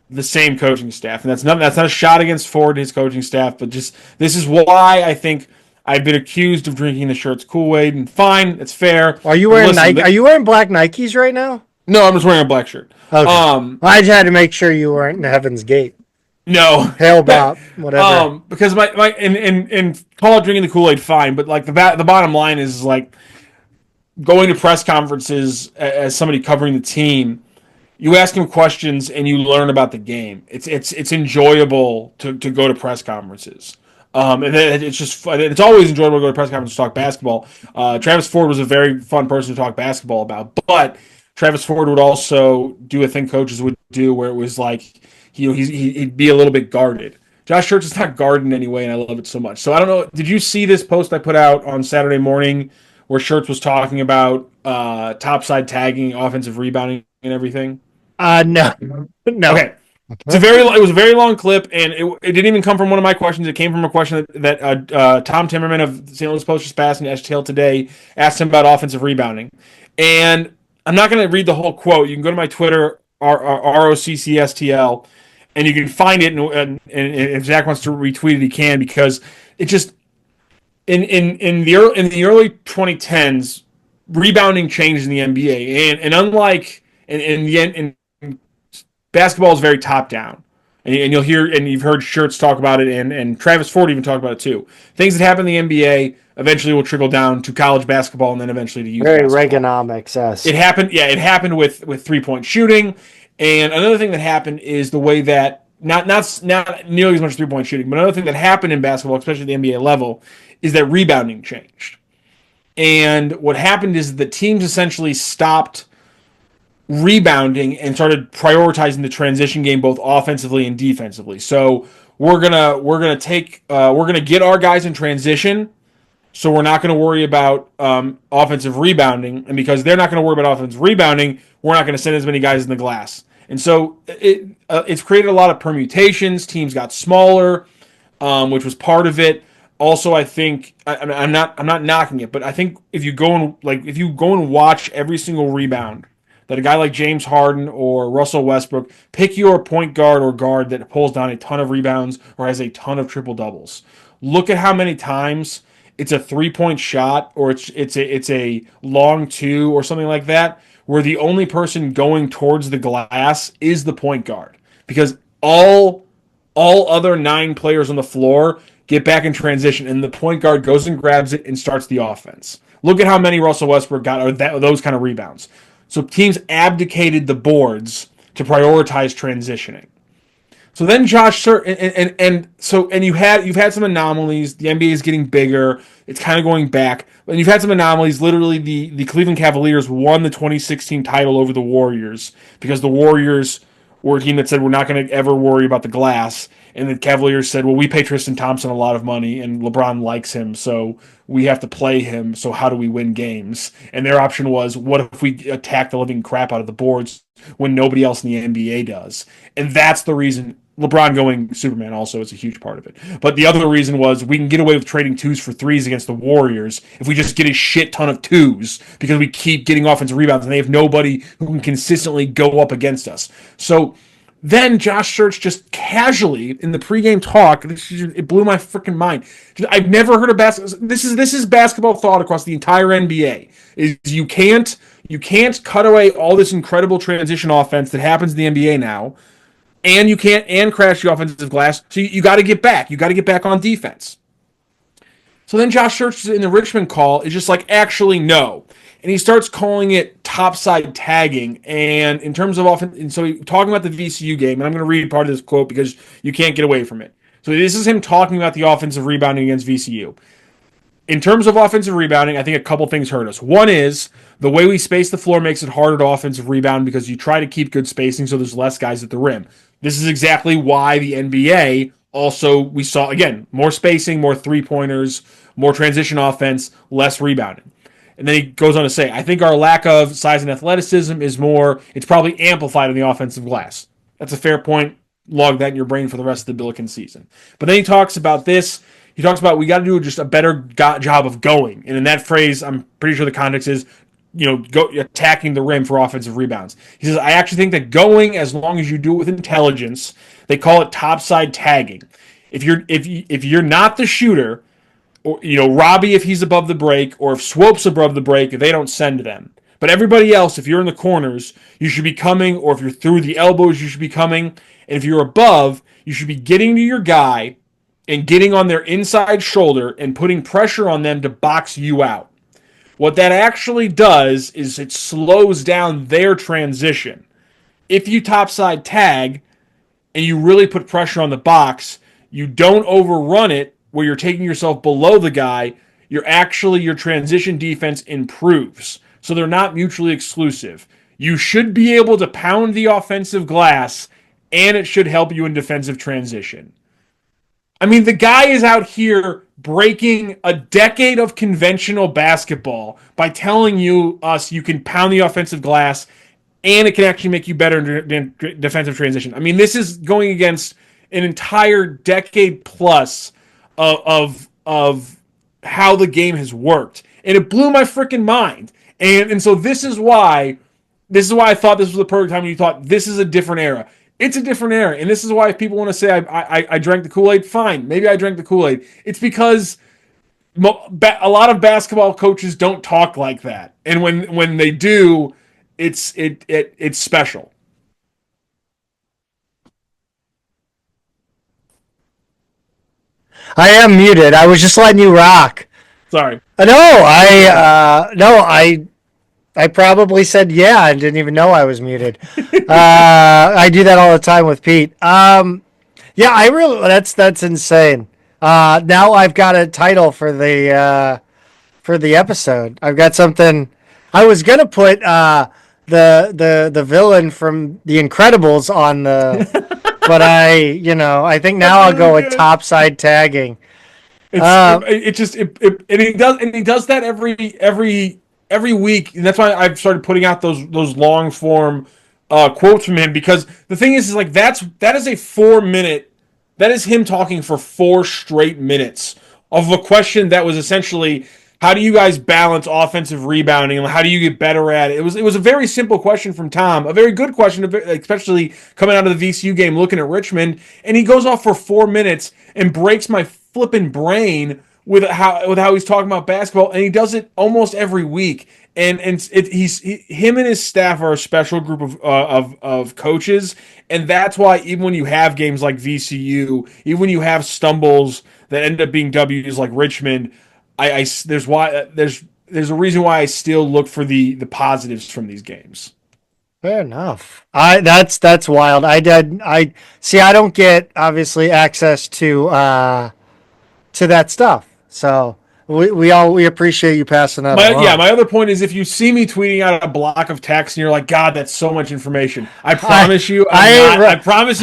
the same coaching staff, and that's not a shot against Ford and his coaching staff, but just this is why I think I've been accused of drinking the shirt's Kool-Aid, and fine, it's fair. Are you wearing Nike? Are you wearing black Nikes right now? No, I'm just wearing a black shirt. Okay. I just had to make sure you weren't in Heaven's Gate. No. Hail Bob, whatever. Because my and call it drinking the Kool-Aid, fine, but like the bottom line is like going to press conferences as somebody covering the team. You ask him questions and you learn about the game. It's enjoyable to go to press conferences. And then it's just fun. It's always enjoyable to go to press conference to talk basketball. Travis Ford was a very fun person to talk basketball about, but Travis Ford would also do a thing coaches would do where it was like he'd be a little bit guarded. Josh Church is not guarded anyway, and I love it so much. So I don't know. Did you see this post I put out on Saturday morning where Church was talking about topside tagging, offensive rebounding, and everything? No, no. Okay. It was a very long clip, and it didn't even come from one of my questions. It came from a question that Tom Timmerman of St. Louis Post Dispatch and STL Today asked him about offensive rebounding. And I'm not going to read the whole quote. You can go to my Twitter, ROCCSTL, and you can find it. And if Zach wants to retweet it, he can, because it just in the early 2010s, rebounding changed in the NBA, and unlike in the end. Basketball is very top down, and you'll hear, and you've heard Shirts talk about it, and Travis Ford even talked about it too. Things that happen in the NBA eventually will trickle down to college basketball, and then eventually to youth Very basketball. Reaganomics. Yes. It happened. Yeah, it happened with 3-point shooting, and another thing that happened is the way that not nearly as much 3-point shooting, but another thing that happened in basketball, especially at the NBA level, is that rebounding changed. And what happened is the teams essentially stopped rebounding and started prioritizing the transition game both offensively and defensively. So we're gonna get our guys in transition, so we're not gonna worry about offensive rebounding, and because they're not gonna worry about offensive rebounding, we're not gonna send as many guys in the glass. And so it's created a lot of permutations. Teams got smaller, which was part of it. Also, I think I'm not knocking it, but I think if you go and watch every single rebound that a guy like James Harden or Russell Westbrook, pick your point guard or guard that pulls down a ton of rebounds or has a ton of triple doubles. Look at how many times it's a 3-point shot or it's a long two or something like that, where the only person going towards the glass is the point guard, because all other 9 players on the floor get back in transition, and the point guard goes and grabs it and starts the offense. Look at how many Russell Westbrook got those kind of rebounds. So teams abdicated the boards to prioritize transitioning. So then you've had some anomalies. The NBA is getting bigger. It's kind of going back. And you've had some anomalies. Literally, the Cleveland Cavaliers won the 2016 title over the Warriors because the Warriors were a team that said we're not going to ever worry about the glass. And the Cavaliers said, well, we pay Tristan Thompson a lot of money, and LeBron likes him, so we have to play him, so how do we win games? And their option was, what if we attack the living crap out of the boards when nobody else in the NBA does? And that's the reason. LeBron going Superman also is a huge part of it. But the other reason was we can get away with trading 2s for 3s against the Warriors if we just get a shit ton of 2s, because we keep getting offensive rebounds and they have nobody who can consistently go up against us. So then Josh Church just casually in the pregame talk, it blew my freaking mind. I've never heard of basketball. This is basketball thought across the entire NBA. Is you can't cut away all this incredible transition offense that happens in the NBA now, and you can't crash the offensive glass. So you got to get back. You got to get back on defense. So then Josh Church in the Richmond call is just like, actually no. And he starts calling it topside tagging. And in terms of offense, and so he's talking about the VCU game, and I'm going to read part of this quote because you can't get away from it. So this is him talking about the offensive rebounding against VCU. In terms of offensive rebounding, I think a couple things hurt us. One is the way we space the floor makes it harder to offensive rebound because you try to keep good spacing so there's less guys at the rim. This is exactly why the NBA also, we saw, again, more spacing, more three-pointers, more transition offense, less rebounding. And then he goes on to say, I think our lack of size and athleticism it's probably amplified on the offensive glass. That's a fair point. Log that in your brain for the rest of the Billiken season. But then he talks about this. He talks about we got to do just a better job of going. And in that phrase, I'm pretty sure the context is, go attacking the rim for offensive rebounds. He says, I actually think that going, as long as you do it with intelligence, they call it topside tagging. If you're not the shooter, or Robbie if he's above the break, or if Swope's above the break, they don't send them. But everybody else, if you're in the corners, you should be coming, or if you're through the elbows, you should be coming. And if you're above, you should be getting to your guy and getting on their inside shoulder and putting pressure on them to box you out. What that actually does is it slows down their transition. If you topside tag and you really put pressure on the box, you don't overrun it where you're taking yourself below the guy, your transition defense improves. So they're not mutually exclusive. You should be able to pound the offensive glass, and it should help you in defensive transition. I mean, the guy is out here breaking a decade of conventional basketball by telling us you can pound the offensive glass and it can actually make you better in defensive transition. I mean, this is going against an entire decade plus of how the game has worked, and it blew my freaking mind. And so this is why I thought this was the perfect time when you thought this is a different era. It's a different era, and this is why if people want to say I drank the Kool-Aid, fine, maybe I drank the Kool-Aid. It's because a lot of basketball coaches don't talk like that, and when they do, it's special. I am muted. I was just letting you rock. Sorry. I probably said yeah and didn't even know I was muted. I do that all the time with Pete. Yeah, that's insane. Now I've got a title for the episode. I've got something. I was gonna put the villain from The Incredibles on but I think now I'll go with topside tagging. He does that every week, and that's why I've started putting out those long form quotes from him, because the thing is like that is a 4-minute, that is him talking for 4 straight minutes of a question that was essentially, how do you guys balance offensive rebounding and how do you get better at it? It was a very simple question from Tom, a very good question, especially coming out of the VCU game, looking at Richmond, and he goes off for 4 minutes and breaks my flipping brain with how he's talking about basketball, and he does it almost every week. And him and his staff are a special group of coaches, and that's why even when you have games like VCU, even when you have stumbles that end up being W's like Richmond, there's a reason why I still look for the positives from these games. Fair enough. That's wild. I don't get obviously access to that stuff. So we appreciate you passing that along. Yeah, my other point is, if you see me tweeting out a block of text and you're like, God, that's so much information, I promise you, I promise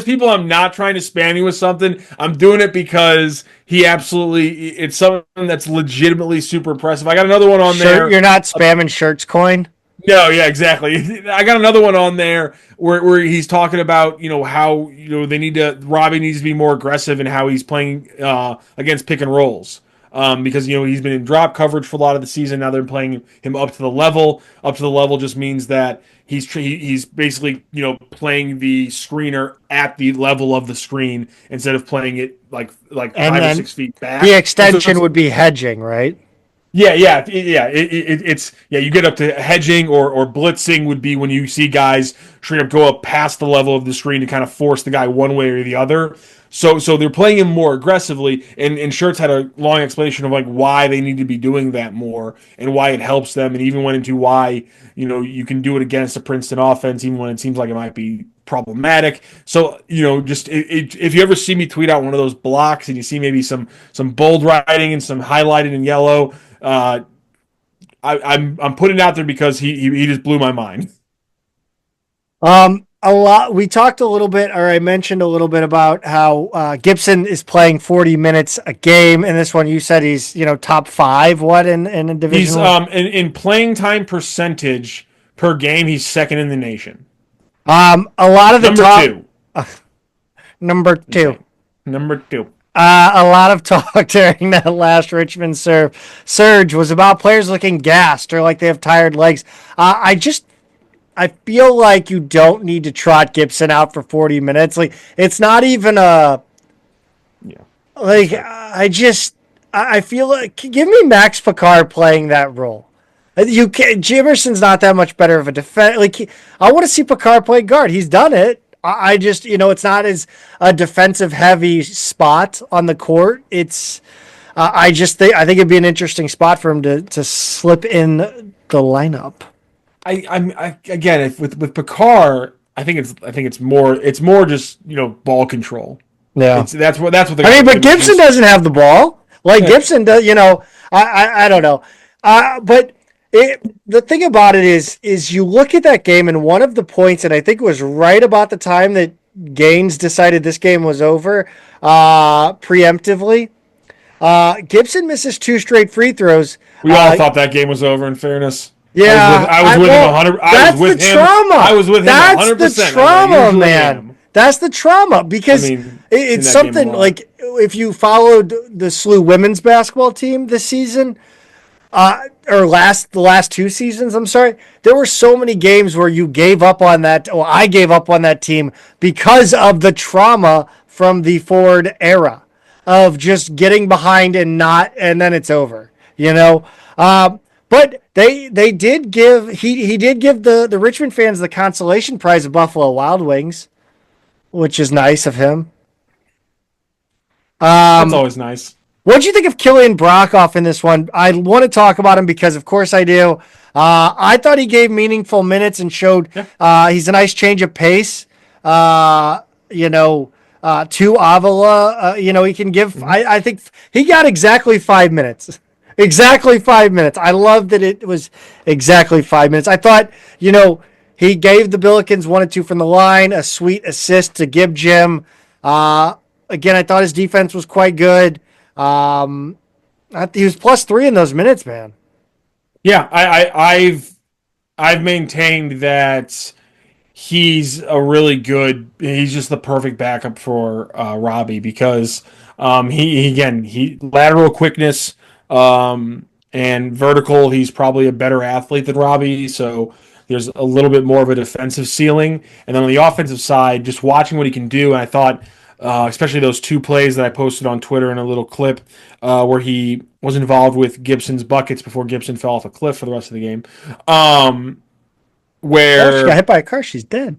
people I'm not trying to spam you with something. I'm doing it because it's something that's legitimately super impressive. I got another one on there. You're not spamming Shirts coin? No, yeah, exactly. I got another one on there where he's talking about, how, Robbie needs to be more aggressive in how he's playing against pick and rolls. Because, he's been in drop coverage for a lot of the season. Now they're playing him up to the level. Up to the level just means that he's basically, playing the screener at the level of the screen instead of playing it like 5 or 6 feet back. The extension would be hedging, right? Yeah. You get up to hedging or blitzing would be when you see guys straight up go up past the level of the screen to kind of force the guy one way or the other. So they're playing him more aggressively, and Shirts had a long explanation of like why they need to be doing that more and why it helps them, and even went into why you can do it against a Princeton offense even when it seems like it might be problematic. So just if you ever see me tweet out one of those blocks and you see maybe some bold writing and some highlighted in yellow, I'm putting it out there because he just blew my mind. We talked a little bit, or I mentioned a little bit about how Gibson is playing 40 minutes a game. In this one, you said he's top 5. What in a division? He's in playing time percentage per game, he's second in the nation. A lot of the number two. A lot of talk during that last Richmond surge was about players looking gassed or like they have tired legs. I feel like you don't need to trot Gibson out for 40 minutes. Like, it's not even a... Yeah. Like, I feel like... Give me Max Picard playing that role. Jimerson's not that much better of a defense. Like, I want to see Picard play guard. He's done it. I just, it's not as a defensive-heavy spot on the court. It's... I think it'd be an interesting spot for him to slip in the lineup. Again, with Picard, I think it's more just ball control. Yeah. That's what they're. I mean, but Gibson doesn't have the ball. Like Gibson does, I don't know. But the thing about it is you look at that game, and one of the points, and I think it was right about the time that Gaines decided this game was over, preemptively. Gibson misses 2 straight free throws. We all thought that game was over. In fairness, yeah, I was with him 100. That's the trauma. I was with him 100%. That's the trauma, man. That's the trauma because it's something like if you followed the SLU women's basketball team this season, or the last 2 seasons, I'm sorry, there were so many games where you gave up on that, or I gave up on that team because of the trauma from the Ford era of just getting behind and then it's over, But they did give he did give the Richmond fans the consolation prize of Buffalo Wild Wings, which is nice of him. That's always nice. What did you think of Killian Brockhoff in this one? I want to talk about him because, of course, I do. I thought he gave meaningful minutes and showed he's a nice change of pace. To Avila, he can give. I think he got exactly 5 minutes. Exactly 5 minutes. I love that it was exactly 5 minutes. I thought, he gave the Billikens 1 and 2 from the line, a sweet assist to Gib Jim. Again, I thought his defense was quite good. He was +3 in those minutes, man. Yeah, I've maintained that he's he's just the perfect backup for Robbie because he lateral quickness and vertical. He's probably a better athlete than Robbie, so there's a little bit more of a defensive ceiling. And then on the offensive side, just watching what he can do, and I thought, especially those 2 plays that I posted on Twitter in a little clip where he was involved with Gibson's buckets before Gibson fell off a cliff for the rest of the game. Where she got hit by a car, she's dead.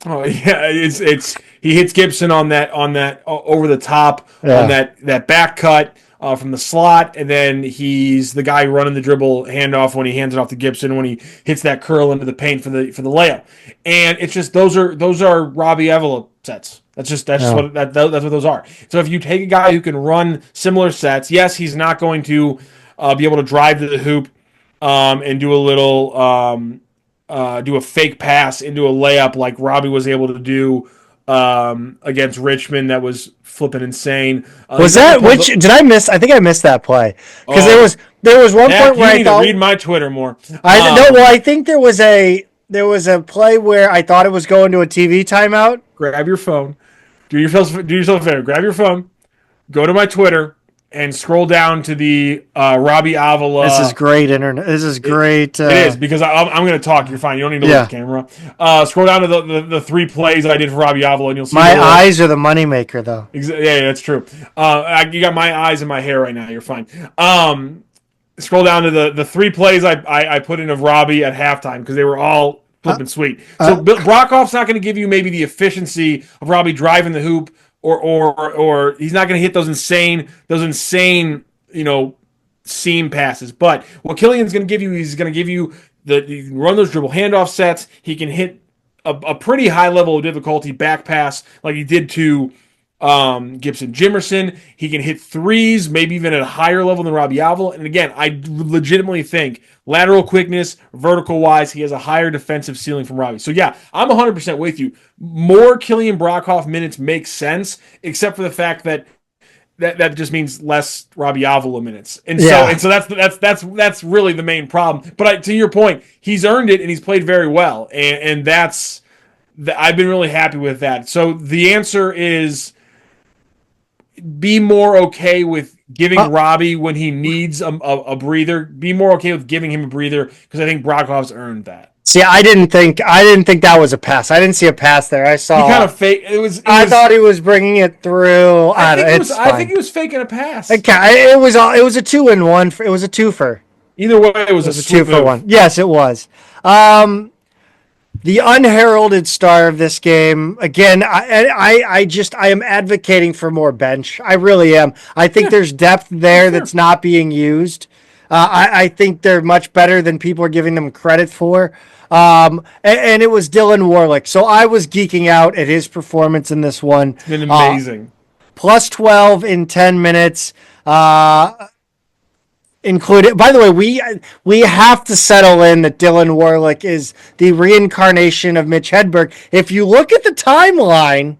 Oh yeah, it's he hits Gibson on that over the top on that back cut from the slot, and then he's the guy running the dribble handoff when he hands it off to Gibson when he hits that curl into the paint for the layup. And it's just those are Robbie Avila sets. That's what those are. So if you take a guy who can run similar sets, yes, he's not going to be able to drive to the hoop and do a little do a fake pass into a layup like Robbie was able to do against Richmond. That was flipping insane. Was that which did I miss? I think I missed that play because there was one point where I thought read my Twitter more. I think there was a play where I thought it was going to a TV timeout. Grab your phone. Do yourself a favor. Grab your phone. Go to my Twitter and scroll down to the Robbie Avila. This is great internet. This is great. It is because I'm going to talk. You're fine. You don't need to look at the camera. Scroll down to the 3 plays I did for Robbie Avila, and you'll see. My eyes are the moneymaker, though. Yeah, that's true. You got my eyes in my hair right now. You're fine. Scroll down to the 3 plays I put in of Robbie at halftime because they were all flipping sweet. So Brockhoff's not going to give you maybe the efficiency of Robbie driving the hoop. Or he's not going to hit those insane seam passes. But what Killian's going to give you, he's going to give you he can run those dribble handoff sets. He can hit a pretty high level of difficulty back pass like he did to Gibson Jimerson. He can hit threes, maybe even at a higher level than Robbie Avila. And again, I legitimately think lateral quickness, vertical wise, he has a higher defensive ceiling from Robbie. So yeah, I'm 100% with you. More Killian Brockhoff minutes make sense, except for the fact that just means less Robbie Avila minutes. And so that's really the main problem. But to your point, he's earned it and he's played very well. And I've been really happy with that. So the answer is be more okay with giving Robbie when he needs a breather. Be more okay with giving him a breather because I think Brockhoff's earned that. See, I didn't think that was a pass. I didn't see a pass there. I saw. He kind of fake. I thought he was bringing it through. I think he was faking a pass. It was a 2-in-1. It was a twofer. Either way, it was a 2-for-1. Yes, it was. The unheralded star of this game, again, I am advocating for more bench. I really am. I think there's depth there that's not being used. I think they're much better than people are giving them credit for. And it was Dylan Warlick. So I was geeking out at his performance in this one. It's been amazing. plus 12 in 10 minutes. Included. By the way, we have to settle in that Dylan Warlick is the reincarnation of Mitch Hedberg. If you look at the timeline,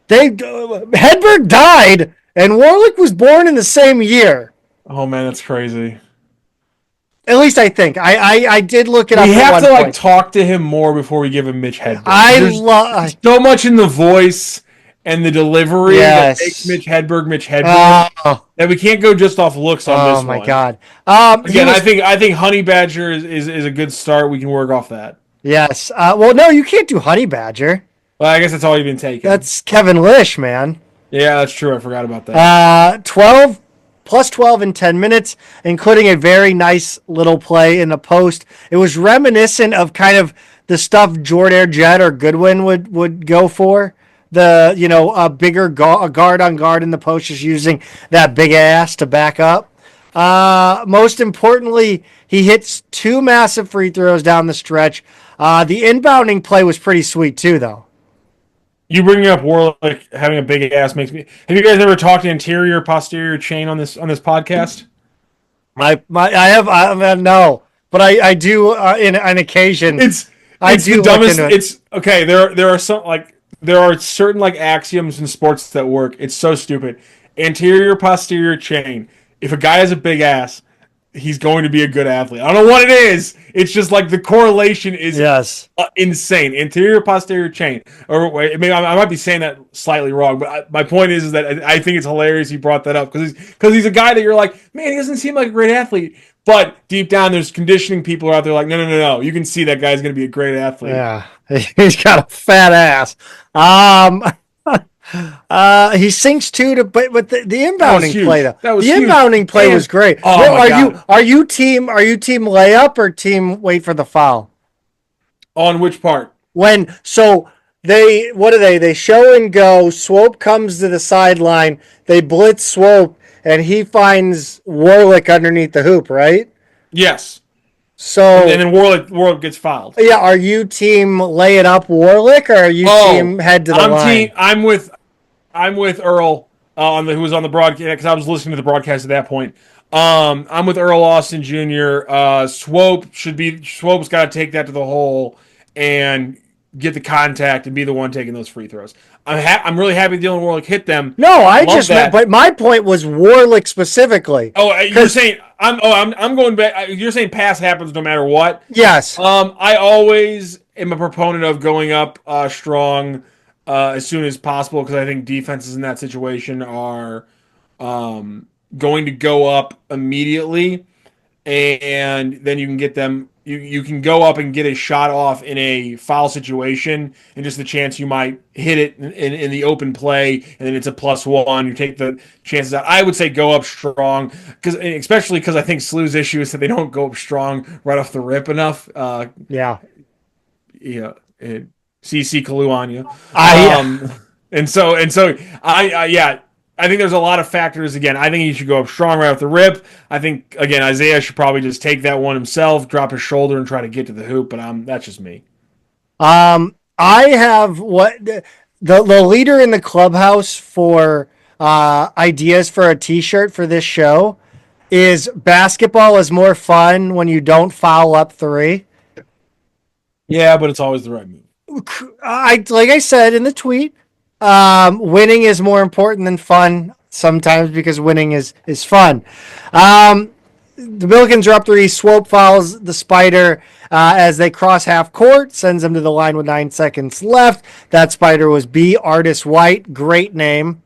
Hedberg died and Warlick was born in the same year. Oh man, that's crazy. At least I think. I did look it up. We have to point. talk to him more before we give him Mitch Hedberg. I love so much in the voice and the delivery that makes Mitch Hedberg that we can't go just off looks on this one. Oh my god! Again, I think Honey Badger is a good start. We can work off that. Yes. Well, no, you can't do Honey Badger. Well, I guess that's all you've been taking. That's Kevin Lish, man. Yeah, that's true. I forgot about that. 12 plus 12 in 10 minutes, including a very nice little play in the post. It was reminiscent of kind of the stuff Jordan Jett or Goodwin would go for. A bigger guard on guard in the post, just using that big ass to back up. Most importantly, he hits 2 massive free throws down the stretch. The inbounding play was pretty sweet too, though. You bringing up Warlick having a big ass makes me. Have you guys ever talked anterior posterior chain on this podcast? I have no, but I do on occasion. It's the dumbest. It's okay. There are some there are certain axioms in sports that work. It's so stupid. Anterior posterior chain. If a guy has a big ass, he's going to be a good athlete. I don't know what it is. It's just the correlation is insane. Anterior posterior chain. Or wait, maybe I might be saying that slightly wrong, but my point is that I think it's hilarious he brought that up because he's a guy that you're like, man, he doesn't seem like a great athlete. But deep down, there's conditioning people out there like, no. You can see that guy's going to be a great athlete. Yeah, he's got a fat ass. He sinks too, but the inbounding play though. The inbounding play was great. Oh my God. Are you team layup or team wait for the foul? On which part? They show and go. Swope comes to the sideline. They blitz Swope. And he finds Warlick underneath the hoop, right? Yes. So and then Warlick gets fouled. Yeah, are you team lay it up Warlick, or are you team head to the line? I'm with Earl who was on the broadcast because I was listening to the broadcast at that point. I'm with Earl Austin Jr. Swope's got to take that to the hole and get the contact and be the one taking those free throws. I'm really happy Dylan Warlick hit them. No, but my point was Warlick specifically. Oh, you're saying I'm going back. You're saying pass happens no matter what. Yes. I always am a proponent of going up strong as soon as possible because I think defenses in that situation are going to go up immediately, and then you can get them. You can go up and get a shot off in a foul situation, and just the chance you might hit it in the open play, and then it's a +1. You take the chances out. I would say go up strong, especially because I think SLU's issue is that they don't go up strong right off the rip enough. Yeah. CC Kalu Anya. I think there's a lot of factors. Again, I think he should go up strong right off the rip. I think, again, Isaiah should probably just take that one himself, drop his shoulder, and try to get to the hoop, but that's just me. I have the leader in the clubhouse for ideas for a t-shirt for this show is basketball is more fun when you don't foul up 3. Yeah, but it's always the right move. Like I said in the tweet, winning is more important than fun sometimes because winning is fun. The Billikens are up 3. Swope fouls the Spider as they cross half court, sends them to the line with 9 seconds left. That Spider was B. Artis White. Great name.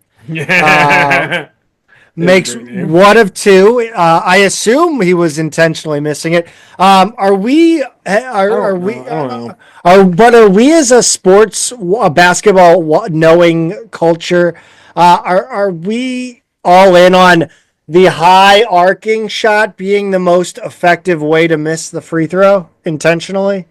Makes 1 of 2. I assume he was intentionally missing it. Are we as a basketball knowing culture? Are we all in on the high arcing shot being the most effective way to miss the free throw intentionally?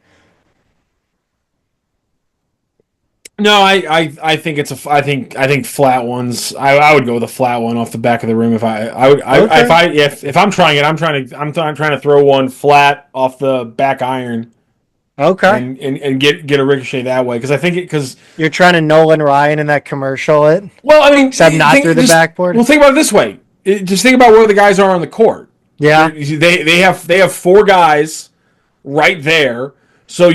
No, I think I think flat ones. I would go with a flat one off the back of the rim if I'm trying it. I'm trying to throw one flat off the back iron. Okay. and get a ricochet that way because I think because You're trying to Nolan Ryan in that commercial, well I mean except not through the backboard. well think about it this way. Just think about where the guys are on the court. Yeah. They have four guys right there. So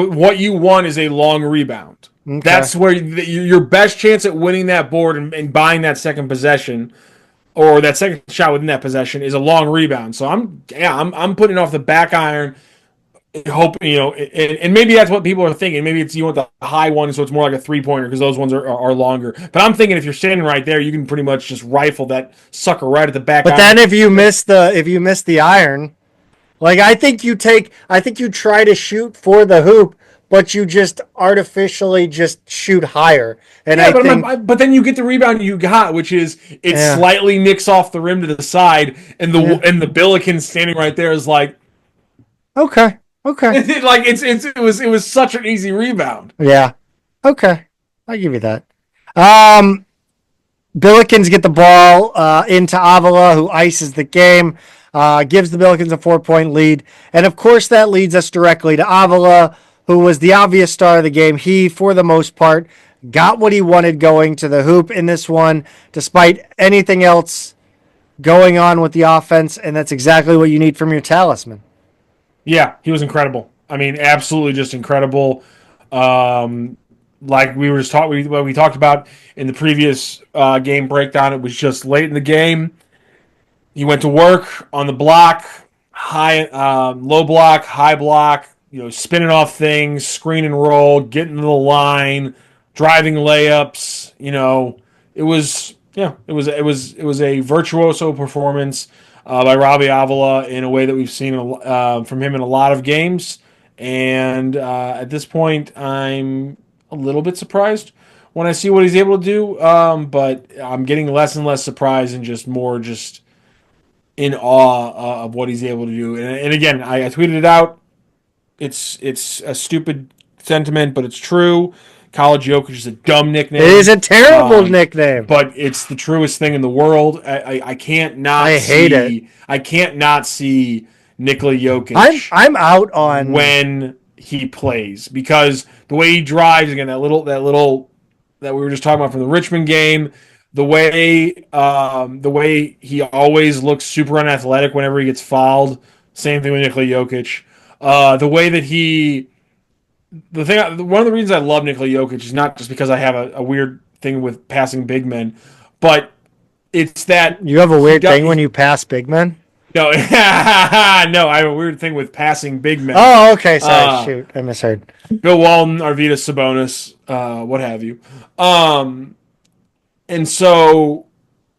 what you want is a long rebound. Okay. That's where your best chance at winning that board and buying that second possession or that second shot within that possession is a long rebound. So I'm putting it off the back iron, hoping and maybe that's what people are thinking. Maybe it's you want the high one, so it's more like a 3-pointer because those ones are longer. But I'm thinking if you're standing right there, you can pretty much just rifle that sucker right at the back. But then if you miss the iron, like I think you try to shoot for the hoop, but you just artificially just shoot higher. And but then you get the rebound you got, which is it slightly nicks off the rim to the side, and the Billiken standing right there is like, okay, like it was such an easy rebound. Yeah, okay, I'll give you that. Billikens get the ball into Avila, who ices the game. Gives the Billikens a 4-point lead. And of course, that leads us directly to Avila, who was the obvious star of the game. He, for the most part, got what he wanted going to the hoop in this one, despite anything else going on with the offense. And that's exactly what you need from your talisman. Yeah, he was incredible. I mean, absolutely just incredible. Like we were just we talked about in the previous game breakdown, it was just late in the game. He went to work on the block, low block, high block, spinning off things, screen and roll, getting to the line, driving layups. It was a virtuoso performance by Robbie Avila in a way that we've seen from him in a lot of games. And at this point, I'm a little bit surprised when I see what he's able to do. But I'm getting less and less surprised and just more in awe of what he's able to do. And again, I tweeted it out. It's a stupid sentiment, but it's true. College Jokic is a dumb nickname. It is a terrible nickname, but it's the truest thing in the world. I can't not. I hate it. I can't not see Nikola Jokic. I'm out on when he plays because the way he drives again, that little that we were just talking about from the Richmond game. The way he always looks super unathletic whenever he gets fouled. Same thing with Nikola Jokic. The way that one of the reasons I love Nikola Jokic is not just because I have a weird thing with passing big men, but it's that you have a weird thing when you pass big men. No, no, I have a weird thing with passing big men. Oh, okay. Sorry, shoot, I misheard. Bill Walton, Arvydas Sabonis, what have you. And so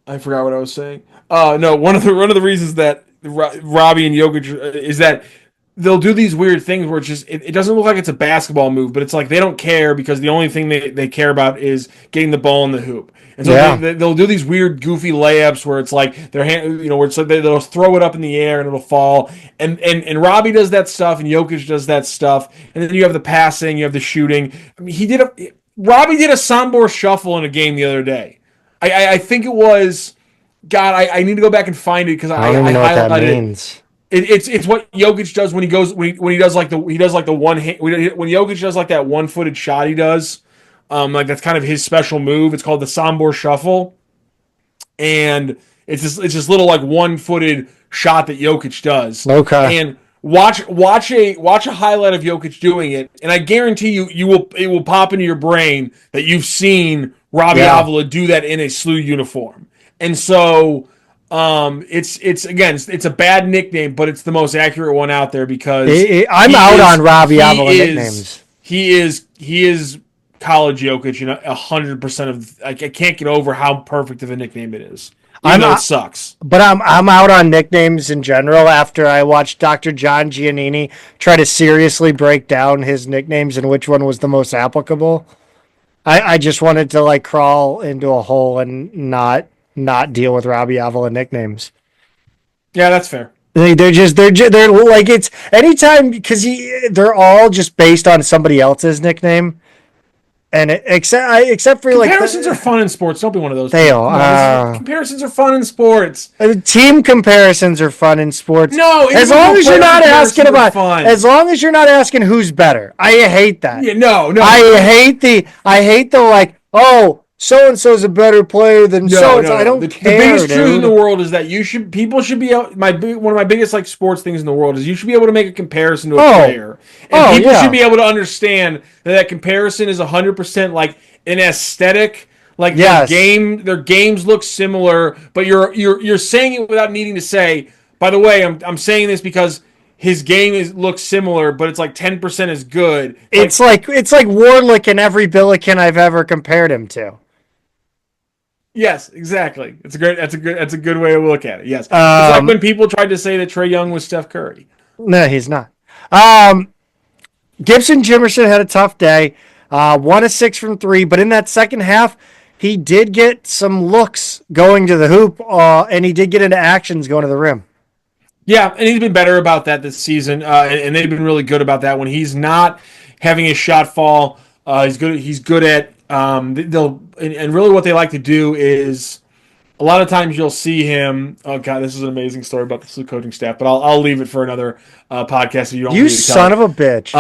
I forgot what I was saying. No, one of the reasons that Robbie and Jokic is that they'll do these weird things where it doesn't look like it's a basketball move, but it's like they don't care because the only thing they care about is getting the ball in the hoop. And so they'll do these weird, goofy layups where it's like their hand, where it's like they'll throw it up in the air and it'll fall. And Robbie does that stuff, and Jokic does that stuff. And then you have the passing, you have the shooting. I mean, Robbie did a Sambor shuffle in a game the other day. I think it was. God, I need to go back and find it because I don't even know what that means. It's what Jokic does when he does like the one hand when Jokic does like that 1-footed shot he does. Like that's kind of his special move. It's called the Sambor Shuffle, and it's this little like 1-footed shot that Jokic does. Okay. And watch a highlight of Jokic doing it, and I guarantee it will pop into your brain that you've seen Robbie Avila do that in a SLU uniform. And so it's a bad nickname, but it's the most accurate one out there because I'm out on Robbie Avila nicknames. He is college Jokic, 100% of. I can't get over how perfect of a nickname it is. I know it sucks, but I'm out on nicknames in general. After I watched Dr. John Giannini try to seriously break down his nicknames and which one was the most applicable, I just wanted to like crawl into a hole and not deal with Robbie Avila nicknames. Yeah, that's fair. They're like it's anytime because they're all just based on somebody else's nickname. And except for comparisons are fun in sports. Don't be one of those. They are. Comparisons are fun in sports. Team comparisons are fun in sports. No, as long as you're not asking about fun. As long as you're not asking who's better. I hate that. Yeah, no. I hate the like, oh, so and so's a better player than so and so. I don't care. The biggest truth in the world is that people should be out. One of my biggest like sports things in the world is you should be able to make a comparison to a player, and people should be able to understand that comparison is 100% like an aesthetic. Like their games look similar, but you're saying it without needing to say. By the way, I'm saying this because his game looks similar, but it's like 10% as good. It's like Warlick in every Billiken I've ever compared him to. Yes, exactly. That's a good way to look at it. Yes, it's like when people tried to say that Trae Young was Steph Curry. No, he's not. Gibson Jimerson had a tough day. 1 of 6 from 3, but in that second half, he did get some looks going to the hoop, and he did get into actions going to the rim. Yeah, and he's been better about that this season, and they've been really good about that. When he's not having his shot fall, he's good at. And really what they like to do is a lot of times you'll see him. Oh God, this is an amazing story about the coaching staff, but I'll leave it for another podcast. If you don't, you son of a bitch.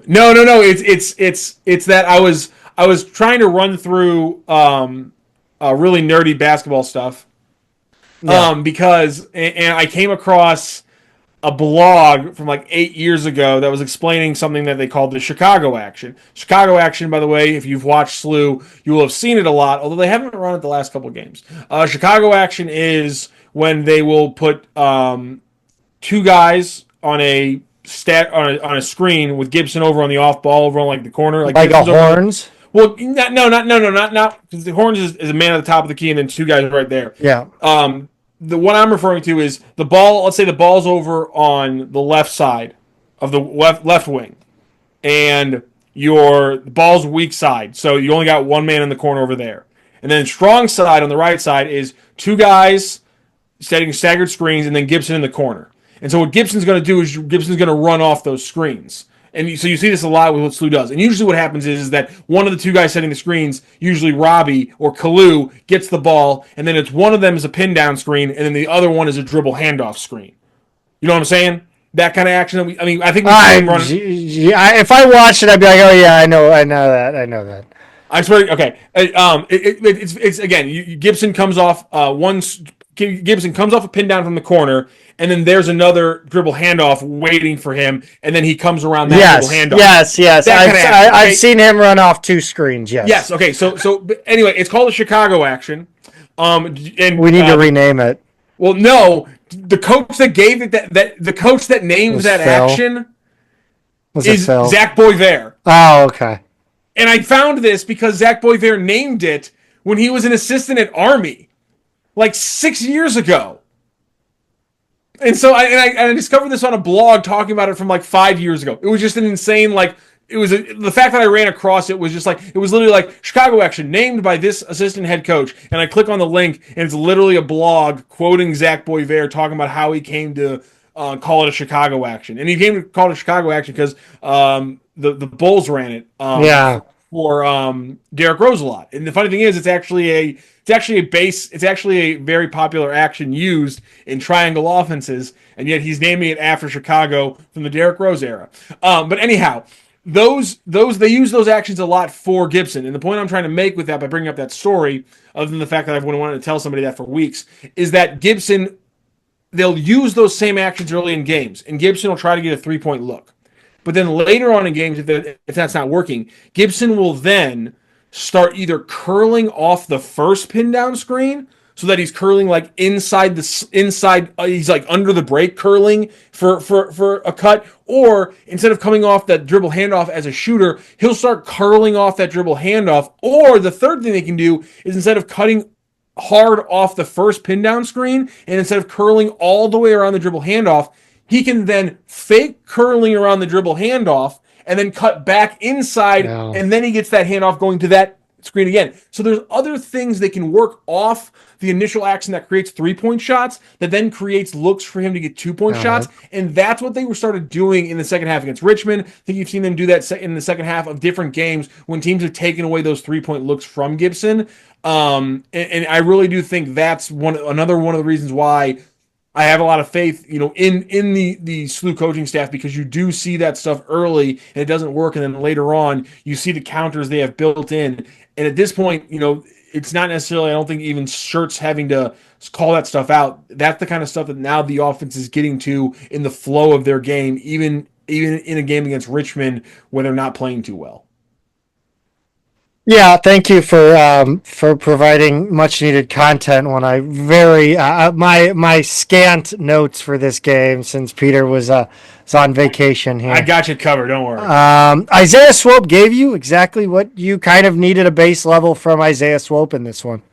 No. It's that I was trying to run through really nerdy basketball stuff. Yeah. Because I came across a blog from like 8 years ago that was explaining something that they called the Chicago Action. Chicago Action, by the way, if you've watched SLU, you will have seen it a lot, although they haven't run it the last couple of games. Chicago Action is when they will put 2 guys on a screen with Gibson over on the off ball over on like the corner, like a Horns. Well, not because the Horns is a man at the top of the key and then 2 guys right there. Yeah. The one I'm referring to is the ball. Let's say the ball's over on the left side of the left wing, and your ball's weak side. So you only got 1 man in the corner over there, and then strong side on the right side is 2 guys setting staggered screens, and then Gibson in the corner. And so what Gibson's going to do is Gibson's going to run off those screens. And so you see this a lot with what SLU does. And usually what happens is that one of the 2 guys setting the screens, usually Robbie or Kalu, gets the ball, and then it's one of them is a pin down screen, and then the other one is a dribble handoff screen. You know what I'm saying? That kind of action. I think if I watched it, I'd be like, oh yeah, I know that. I swear. Okay. It's again. Gibson comes off Gibson comes off a pin down from the corner, and then there's another dribble handoff waiting for him, and then he comes around that dribble handoff. Yes. I've seen him run off 2 screens. Yes. Okay. So anyway, it's called the Chicago Action. And we need to rename it. Well, no, the coach that gave it the coach that names that Phil. action Was is Zach Boisvert. Oh, okay. And I found this because Zach Boisvert named it when he was an assistant at Army, like 6 years ago. And so I discovered this on a blog talking about it from like 5 years ago. It was just an insane, like, the fact that I ran across it was just like, it was literally like Chicago Action named by this assistant head coach. And I click on the link and it's literally a blog quoting Zach Boisvert talking about how he came to call it a Chicago Action. And he came to call it a Chicago Action because the Bulls ran it for Derrick Rose a lot. And the funny thing is, it's actually a very popular action used in triangle offenses, and yet he's naming it after Chicago from the Derrick Rose era. But anyhow, they use those actions a lot for Gibson. And the point I'm trying to make with that, by bringing up that story, other than the fact that I've wanted to tell somebody that for weeks, is that Gibson, they'll use those same actions early in games, and Gibson will try to get a 3-point look. But then later on in games, if that's not working, Gibson will then start either curling off the first pin down screen, so that he's curling like inside, he's like under the break curling for a cut, or instead of coming off that dribble handoff as a shooter, he'll start curling off that dribble handoff. Or the third thing they can do is, instead of cutting hard off the first pin down screen, and instead of curling all the way around the dribble handoff, he can then fake curling around the dribble handoff and then cut back inside, and then he gets that handoff going to that screen again. So there's other things that can work off the initial action that creates 3-point shots that then creates looks for him to get 2-point shots. And that's what they were started doing in the second half against Richmond. I think you've seen them do that in the second half of different games when teams have taken away those 3-point looks from Gibson. And I really do think that's another one of the reasons why I have a lot of faith, in the SLU coaching staff, because you do see that stuff early and it doesn't work, and then later on you see the counters they have built in. And at this point, it's not necessarily, I don't think, even Shirts having to call that stuff out. That's the kind of stuff that now the offense is getting to in the flow of their game, even in a game against Richmond where they're not playing too well. Yeah, thank you for providing much needed content when I my scant notes for this game, since Peter was on vacation here. I got you covered, don't worry. Isaiah Swope gave you exactly what you kind of needed, a base level from Isaiah Swope in this one.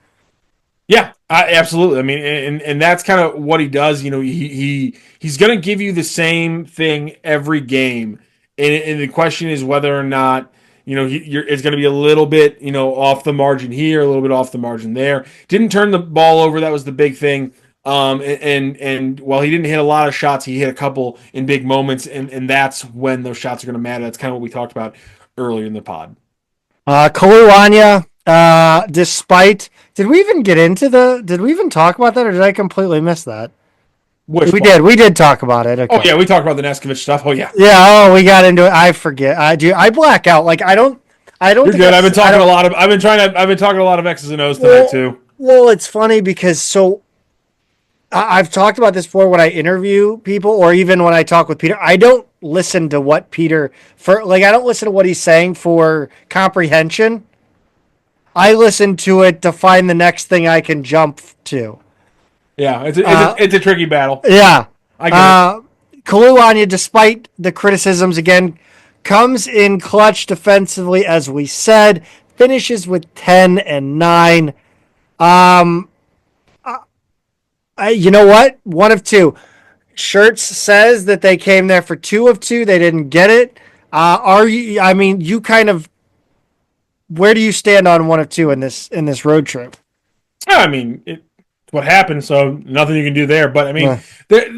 Yeah, absolutely. I mean, and that's kind of what he does. He's going to give you the same thing every game, and the question is whether or not it's going to be a little bit off the margin here, a little bit off the margin there. Didn't turn the ball over. That was the big thing. And while he didn't hit a lot of shots, he hit a couple in big moments, and that's when those shots are going to matter. That's kind of what we talked about earlier in the pod. Anya, did we even talk about that, or did I completely miss that? We did talk about it. Okay. Oh yeah, we talked about the Neskovich stuff. Oh yeah. Yeah. Oh, we got into it. I forget. I black out. Like I don't. You're good. I've been talking a lot of X's and O's tonight too. Well, it's funny because I've talked about this before when I interview people, or even when I talk with Peter. I don't listen to what Peter I don't listen to what he's saying for comprehension. I listen to it to find the next thing I can jump to. Yeah, it's a tricky battle. Yeah. I get it. Anya, despite the criticisms, again, comes in clutch defensively, as we said, finishes with 10 and 9. You know what? 1 of 2. Shirts says that they came there for 2 of 2. They didn't get it. You kind of, where do you stand on 1 of 2 in this road trip? I mean, it's what happened, so nothing you can do there. But I mean,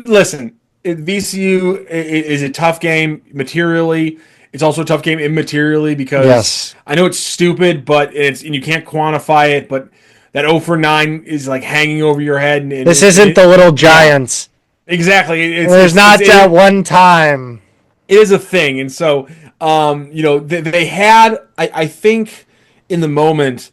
listen, VCU is a tough game materially. It's also a tough game immaterially, because I know it's stupid, but and you can't quantify it. But that 0 for 9 is like hanging over your head. And this isn't the little Giants. Yeah, exactly. There's not that one time. It is a thing, and so they had. I think in the moment,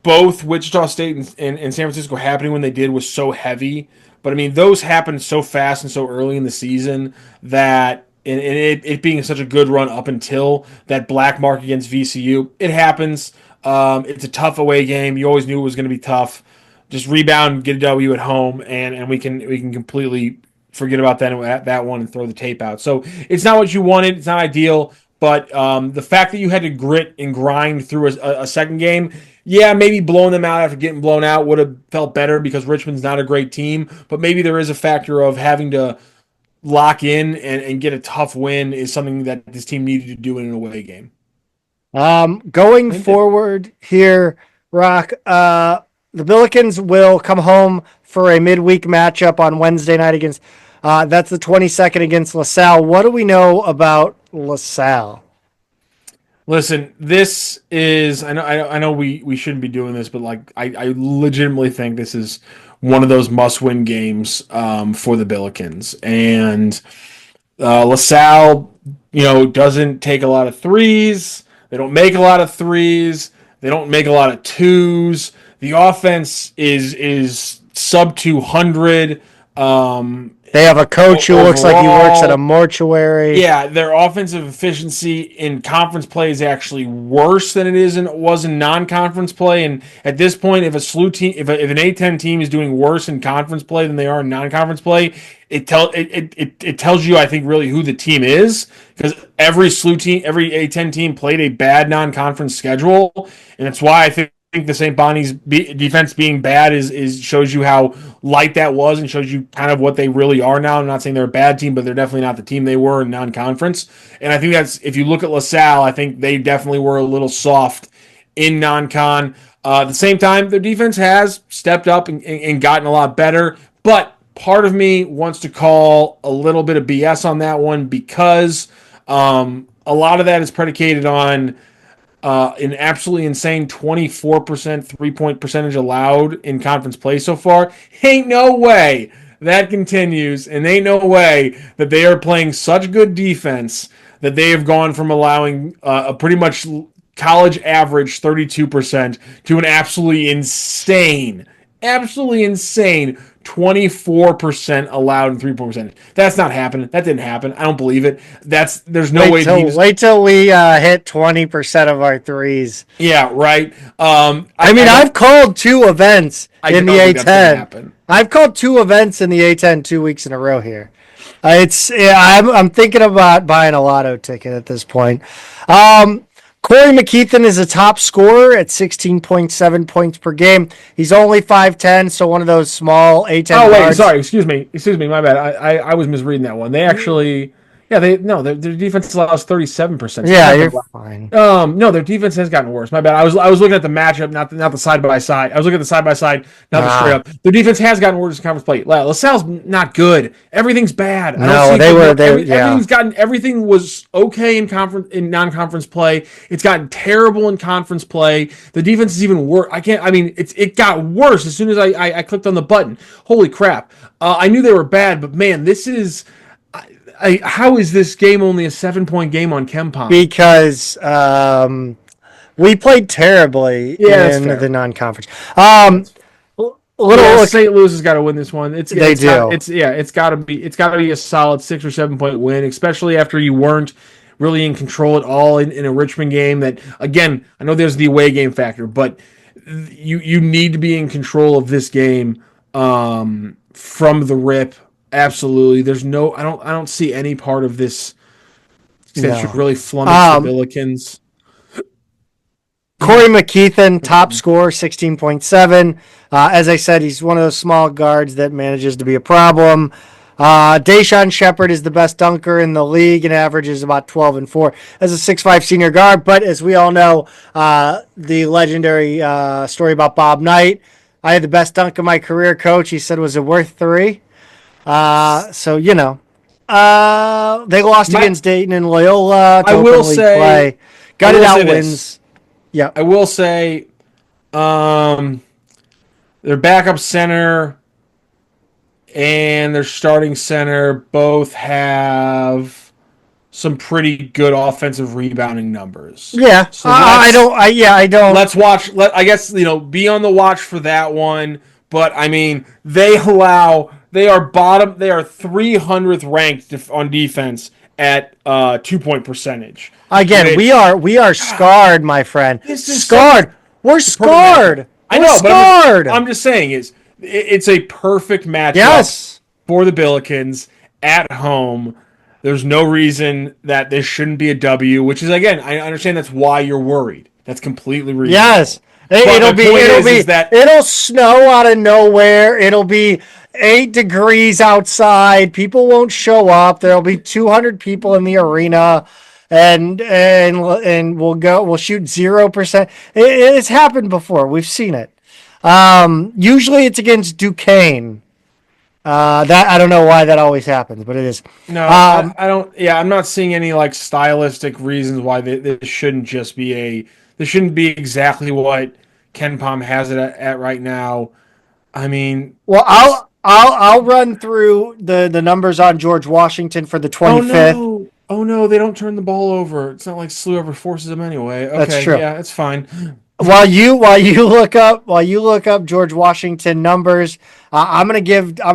both Wichita State and San Francisco happening when they did was so heavy. But I mean, those happened so fast and so early in the season that, and it being such a good run up until that black mark against VCU, it happens. It's a tough away game. You always knew it was going to be tough. Just rebound, get a W at home, and we can completely forget about that one and throw the tape out. So it's not what you wanted. It's not ideal. But the fact that you had to grit and grind through a second game, yeah, maybe blowing them out after getting blown out would have felt better, because Richmond's not a great team. But maybe there is a factor of having to lock in and get a tough win is something that this team needed to do in an away game. Going forward here, Rock, the Billikens will come home for a midweek matchup on Wednesday night against, that's the 22nd against LaSalle. What do we know about LaSalle? Listen, this is, I know we shouldn't be doing this, but like I legitimately think this is one of those must-win games for the Billikens. And LaSalle, doesn't take a lot of threes. They don't make a lot of threes. They don't make a lot of twos. The offense is sub 200. They have a coach who looks like he works at a mortuary. Yeah, their offensive efficiency in conference play is actually worse than it was in non-conference play. And at this point, if a SLU team, if an A10 team is doing worse in conference play than they are in non-conference play, it tells you, I think, really who the team is, because every SLU team, every A10 team played a bad non-conference schedule, and that's why I think the St. Bonnie's defense being bad is shows you how light that was, and shows you kind of what they really are now. I'm not saying they're a bad team, but they're definitely not the team they were in non-conference. And I think that's, if you look at LaSalle, I think they definitely were a little soft in non-con. At the same time, their defense has stepped up and gotten a lot better, but part of me wants to call a little bit of BS on that one because a lot of that is predicated on an absolutely insane 24% three-point percentage allowed in conference play so far. Ain't no way that continues, and ain't no way that they are playing such good defense that they have gone from allowing a pretty much college average 32% to an absolutely insane 24% allowed in three-point percentage. That's not happening. That didn't happen. I don't believe it. There's no way. Wait till we hit 20% of our threes. Yeah, right. I've called two events in the A10. I've called two events in the A10 2 weeks in a row here. I'm thinking about buying a lotto ticket at this point. Corey McKeithen is a top scorer at 16.7 points per game. He's only 5'10", so one of those small A10 guards. Wait, sorry, excuse me, my bad. I was misreading that one. They actually... Yeah, their defense allows 37%. Yeah, you're fine. No, their defense has gotten worse. My bad. I was looking at the matchup, not the side by side. I was looking at the side by side, not the straight up. Their defense has gotten worse in conference play. LaSalle's not good. Everything's bad. Everything was okay in non-conference play. It's gotten terrible in conference play. The defense is even worse. It got worse as soon as I clicked on the button. Holy crap! I knew they were bad, but man, this is. How is this game only a 7-point game on KenPom? Because we played terribly in the non-conference. St. Louis has got to win this one. It's got to be a solid 6 or 7 point win, especially after you weren't really in control at all in a Richmond game. That again, I know there's the away game factor, but you need to be in control of this game from the rip. Absolutely. There's no I don't see any part of this that should really flummox the Billikens. Corey McKeithen, top scorer, 16.7. As I said, he's one of those small guards that manages to be a problem. Dayshawn Shepard is the best dunker in the league and averages about 12 and 4 as a 6'5" senior guard. But as we all know, the legendary story about Bob Knight, I had the best dunk of my career, coach. He said, was it worth 3? They lost against Dayton and Loyola. I will say, gutted out wins. Yeah, I will say, their backup center and their starting center both have some pretty good offensive rebounding numbers. Yeah, so I don't. Let's watch. I guess be on the watch for that one. But I mean, they are 300th ranked on defense at 2-point percentage. Again, we are scarred, my friend. Scarred. We're scarred. I know, but I'm just saying it's a perfect matchup for the Billikens at home. There's no reason that this shouldn't be a W, which is, again, I understand that's why you're worried. That's completely reasonable. Yes. It'll snow out of nowhere. It'll be 8 degrees outside. People won't show up. There'll be 200 people in the arena, and we'll shoot 0%. It's happened before. We've seen it. Usually it's against Duquesne. That I don't know why that always happens, but it is. No, I don't. Yeah, I'm not seeing any stylistic reasons why this shouldn't just be This shouldn't be exactly what KenPom has it at right now. I mean, well, I'll run through the numbers on George Washington for the 25th. Oh no, they don't turn the ball over. It's not like SLU ever forces them anyway. Okay, that's true. Yeah, it's fine. While you look up George Washington numbers, I'm gonna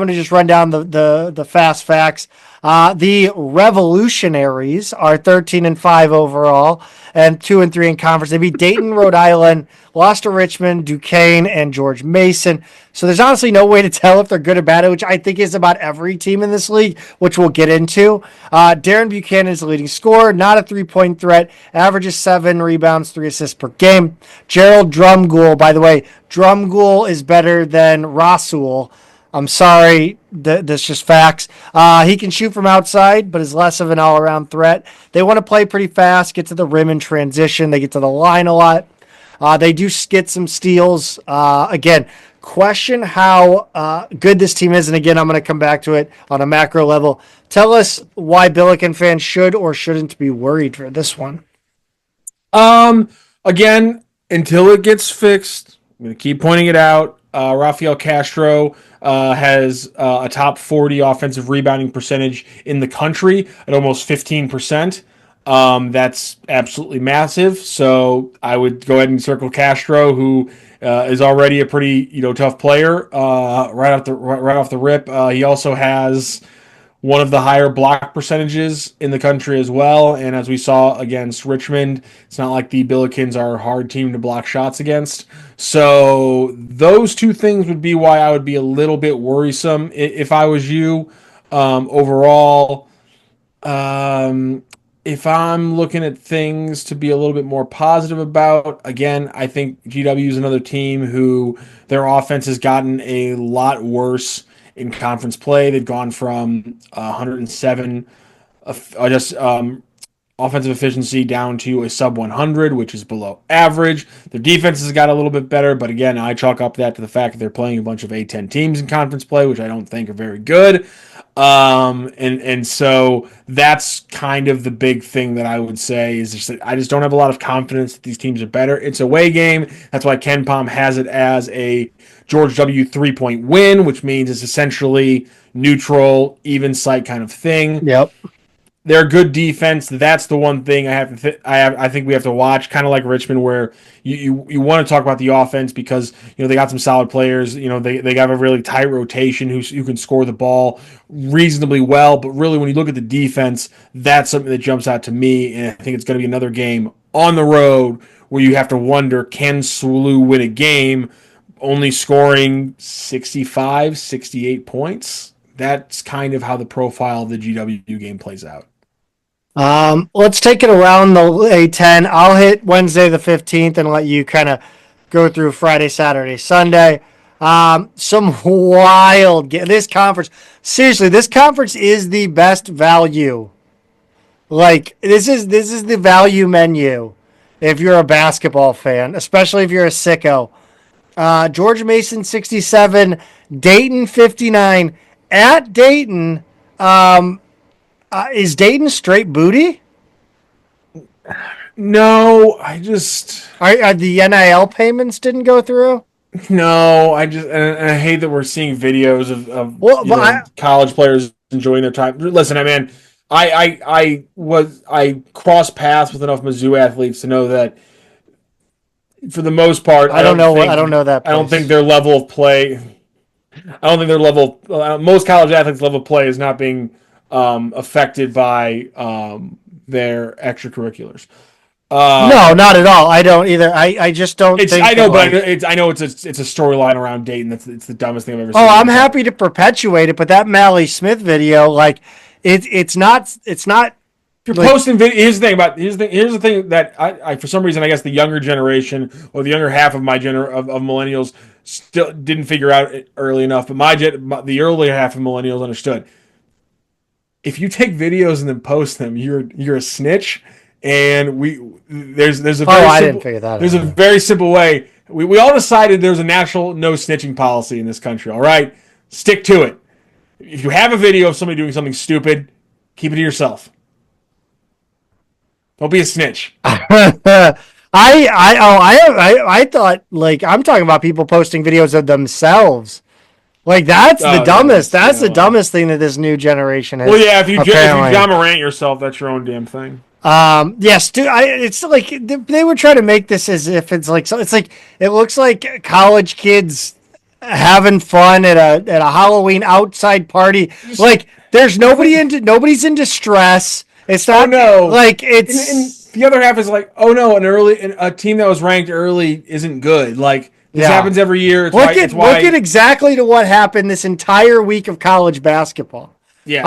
just run down the fast facts. The Revolutionaries are 13-5 overall and 2-3 in conference. They beat Dayton, Rhode Island, lost to Richmond, Duquesne, and George Mason. So there's honestly no way to tell if they're good or bad, which I think is about every team in this league, which we'll get into. Darren Buchanan is the leading scorer, not a 3-point threat, averages 7 rebounds, 3 assists per game. Gerald Drumgoole, by the way, Drumgoole is better than Rasul. I'm sorry, that's just facts. He can shoot from outside, but is less of an all-around threat. They want to play pretty fast, get to the rim in transition. They get to the line a lot. They do get some steals. Again, question how good this team is. And again, I'm going to come back to it on a macro level. Tell us why Billiken fans should or shouldn't be worried for this one. Again, until it gets fixed, I'm going to keep pointing it out. Rafael Castro has a top 40 offensive rebounding percentage in the country at almost 15%. That's absolutely massive. So I would go ahead and circle Castro, who is already a pretty tough player right off the rip. He also has one of the higher block percentages in the country as well. And as we saw against Richmond, it's not like the Billikens are a hard team to block shots against. So those two things would be why I would be a little bit worrisome if I was you. Overall, if I'm looking at things to be a little bit more positive about, again, I think GW is another team who their offense has gotten a lot worse in conference play. They've gone from 107 offensive efficiency down to a sub 100, which is below average. Their defense has got a little bit better, but again, I chalk up that to the fact that they're playing a bunch of A10 teams in conference play, which I don't think are very good. And so that's kind of the big thing that I would say is just that I just don't have a lot of confidence that these teams are better. It's a away game. That's why Ken Pom has it as a George W. 3-point win, which means it's essentially neutral, even site kind of thing. Yep. They're a good defense. That's the one thing I think we have to watch. Kind of like Richmond, where you want to talk about the offense because they got some solid players. They got a really tight rotation who can score the ball reasonably well. But really, when you look at the defense, that's something that jumps out to me. And I think it's going to be another game on the road where you have to wonder, can SWLU win a game only scoring 65, 68 points? That's kind of how the profile of the GW game plays out. Let's take it around the A10. I'll hit Wednesday the 15th and let you kind of go through Friday, Saturday, Sunday. Some wild this conference. Seriously, this conference is the best value. Like this is the value menu if you're a basketball fan, especially if you're a sicko. George Mason 67, Dayton 59 at Dayton. Is Dayton straight booty? No, I just Are the NIL payments didn't go through? no. And I hate that we're seeing videos of college players enjoying their time. Listen, I crossed paths with enough Mizzou athletes to know that for the most part, I don't know that. Place. I don't think their level of play. I don't think their level. Most college athletes' level of play is not being affected by their extracurriculars. No, not at all. I don't either. I just don't. I know, but I know it's a storyline around Dayton. It's the dumbest thing I've ever seen. Oh, I'm happy to perpetuate it, but that Mally Smith video, like, it's not. If you're posting video, here's the thing that I for some reason I guess the younger generation or the younger half of my of millennials still didn't figure out it early enough, but the earlier half of millennials understood. If you take videos and then post them, you're a snitch. And there's a very simple way. We all decided there's a national no snitching policy in this country. All right, stick to it. If you have a video of somebody doing something stupid, keep it to yourself. Don't be a snitch. I thought, like, I'm talking about people posting videos of themselves. Like, that's the dumbest. That's the dumbest thing that this new generation has. Well, yeah, if you John Morant yourself, that's your own damn thing. Yes, dude. It's like they were trying to make this as if it's like so. It's like it looks like college kids having fun at a Halloween outside party. Like, there's nobody's in distress. It's not like it's. And the other half is like, oh no, a team that was ranked early isn't good. Like, this happens every year. Look at exactly to what happened this entire week of college basketball. Yeah.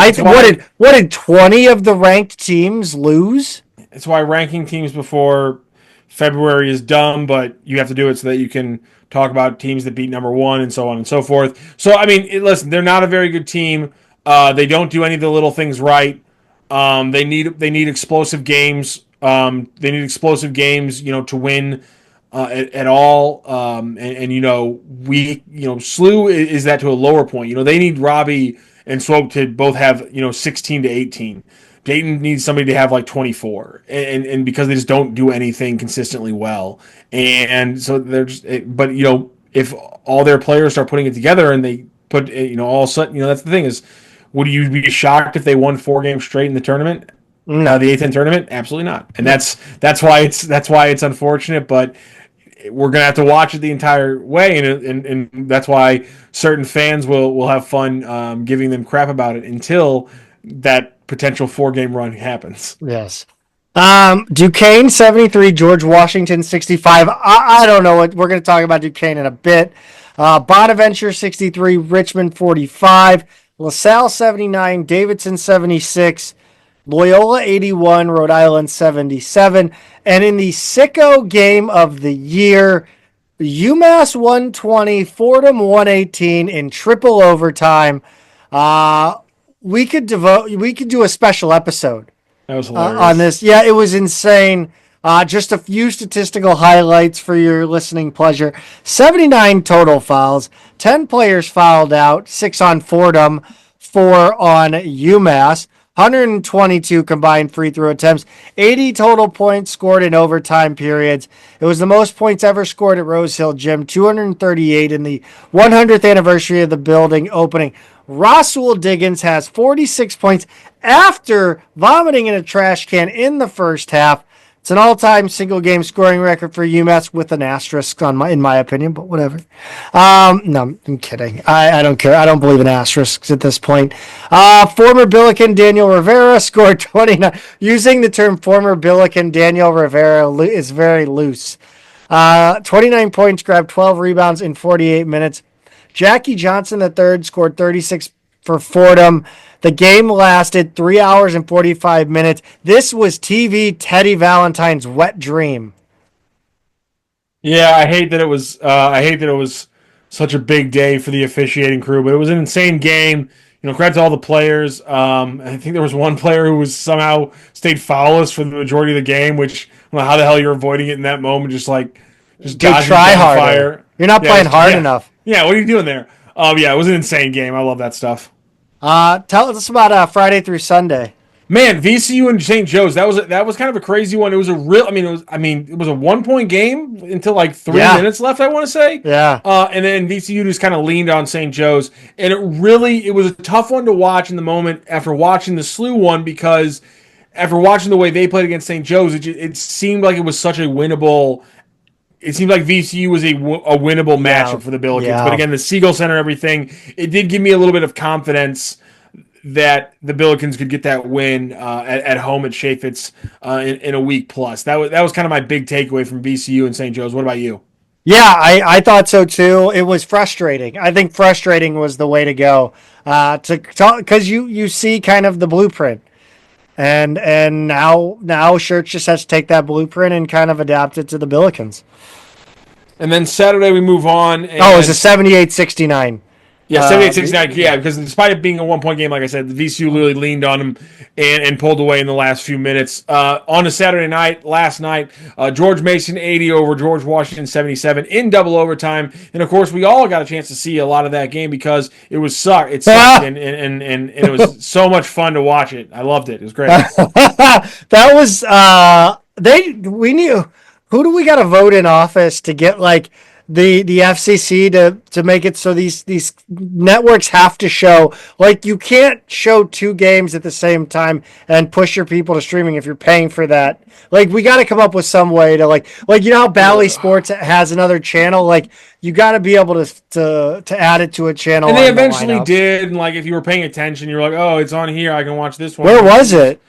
What did 20 of the ranked teams lose? It's why ranking teams before February is dumb, but you have to do it so that you can talk about teams that beat number one and so on and so forth. So, I mean, listen, they're not a very good team. They don't do any of the little things right. They need explosive games. They need explosive games, to win at all. And SLU is that to a lower point. They need Robbie and Swope to both have 16 to 18. Dayton needs somebody to have like 24, and because they just don't do anything consistently well, and so they're just. But if all their players start putting it together and they put all of a sudden that's the thing is, would you be shocked if they won 4 games straight in the tournament? No. The A10 tournament? Absolutely not. And that's why it's unfortunate, but we're gonna have to watch it the entire way, and that's why certain fans will have fun giving them crap about it until that potential 4-game run happens. Yes. Duquesne 73, George Washington 65. I don't know what we're going to talk about Duquesne in a bit. Bonaventure 63, Richmond 45, LaSalle 79, Davidson 76, Loyola 81, Rhode Island 77. And in the sicko game of the year, UMass 120, Fordham 118 in triple overtime. We could do a special episode That was hilarious. on this. Yeah, it was insane. Just a few statistical highlights for your listening pleasure. 79 total fouls. 10 players fouled out. 6 on Fordham, 4 on UMass. 122 combined free throw attempts. 80 total points scored in overtime periods. It was the most points ever scored at Rose Hill Gym. 238 in the 100th anniversary of the building opening. Roswell Diggins has 46 points after vomiting in a trash can in the first half. It's an all-time single-game scoring record for UMass with an asterisk in my opinion, but whatever. No, I'm kidding. I don't care. I don't believe in asterisks at this point. Former Billiken Daniel Rivera scored 29. Using the term former Billiken Daniel Rivera is very loose. 29 points, grabbed 12 rebounds in 48 minutes. Jackie Johnson III scored 36 for Fordham. The game lasted 3 hours and 45 minutes. This was TV Teddy Valentine's wet dream. Yeah, I hate that it was such a big day for the officiating crew, but it was an insane game. Credit to all the players. I think there was one player who was somehow stayed foulless for the majority of the game, which I don't know how the hell you're avoiding it in that moment. Just try harder. Fire. You're not playing hard enough. Yeah, what are you doing there? Yeah, it was an insane game. I love that stuff. Tell us about Friday through Sunday. Man, VCU and St. Joe's. That was kind of a crazy one. It was a real. It was a 1-point game until like 3 minutes left. I want to say. Yeah. And then VCU just kind of leaned on St. Joe's, and it was a tough one to watch in the moment after watching the SLU one, because after watching the way they played against St. Joe's, it seemed like it was such a winnable. It seemed like VCU was a winnable matchup for the Billikens. Yeah. But again, the Siegel Center, everything, it did give me a little bit of confidence that the Billikens could get that win at home at Chaffetz in a week plus. That was kind of my big takeaway from VCU and St. Joe's. What about you? Yeah, I thought so too. It was frustrating. I think frustrating was the way to go because you see kind of the blueprint. And now Schertz just has to take that blueprint and kind of adapt it to the Billikens. And then Saturday we move on. It was a 78-69. Yeah, 78-69. Yeah, because despite it being a 1-point game, like I said, the VCU literally leaned on them and pulled away in the last few minutes. On a Saturday night, last night, George Mason 80 over George Washington 77 in double overtime. And of course, we all got a chance to see a lot of that game because it sucked, and it was so much fun to watch it. I loved it. It was great. That was we knew. Who do we got to vote in office to get like the FCC to make it so these networks have to show, like, you can't show 2 games at the same time and push your people to streaming if you're paying for that. Like, we got to come up with some way to like how Bally Sports has another channel, like you got to be able to add it to a channel. And they eventually did, and like if you were paying attention, you're like, oh, it's on here, I can watch this one. Where was it?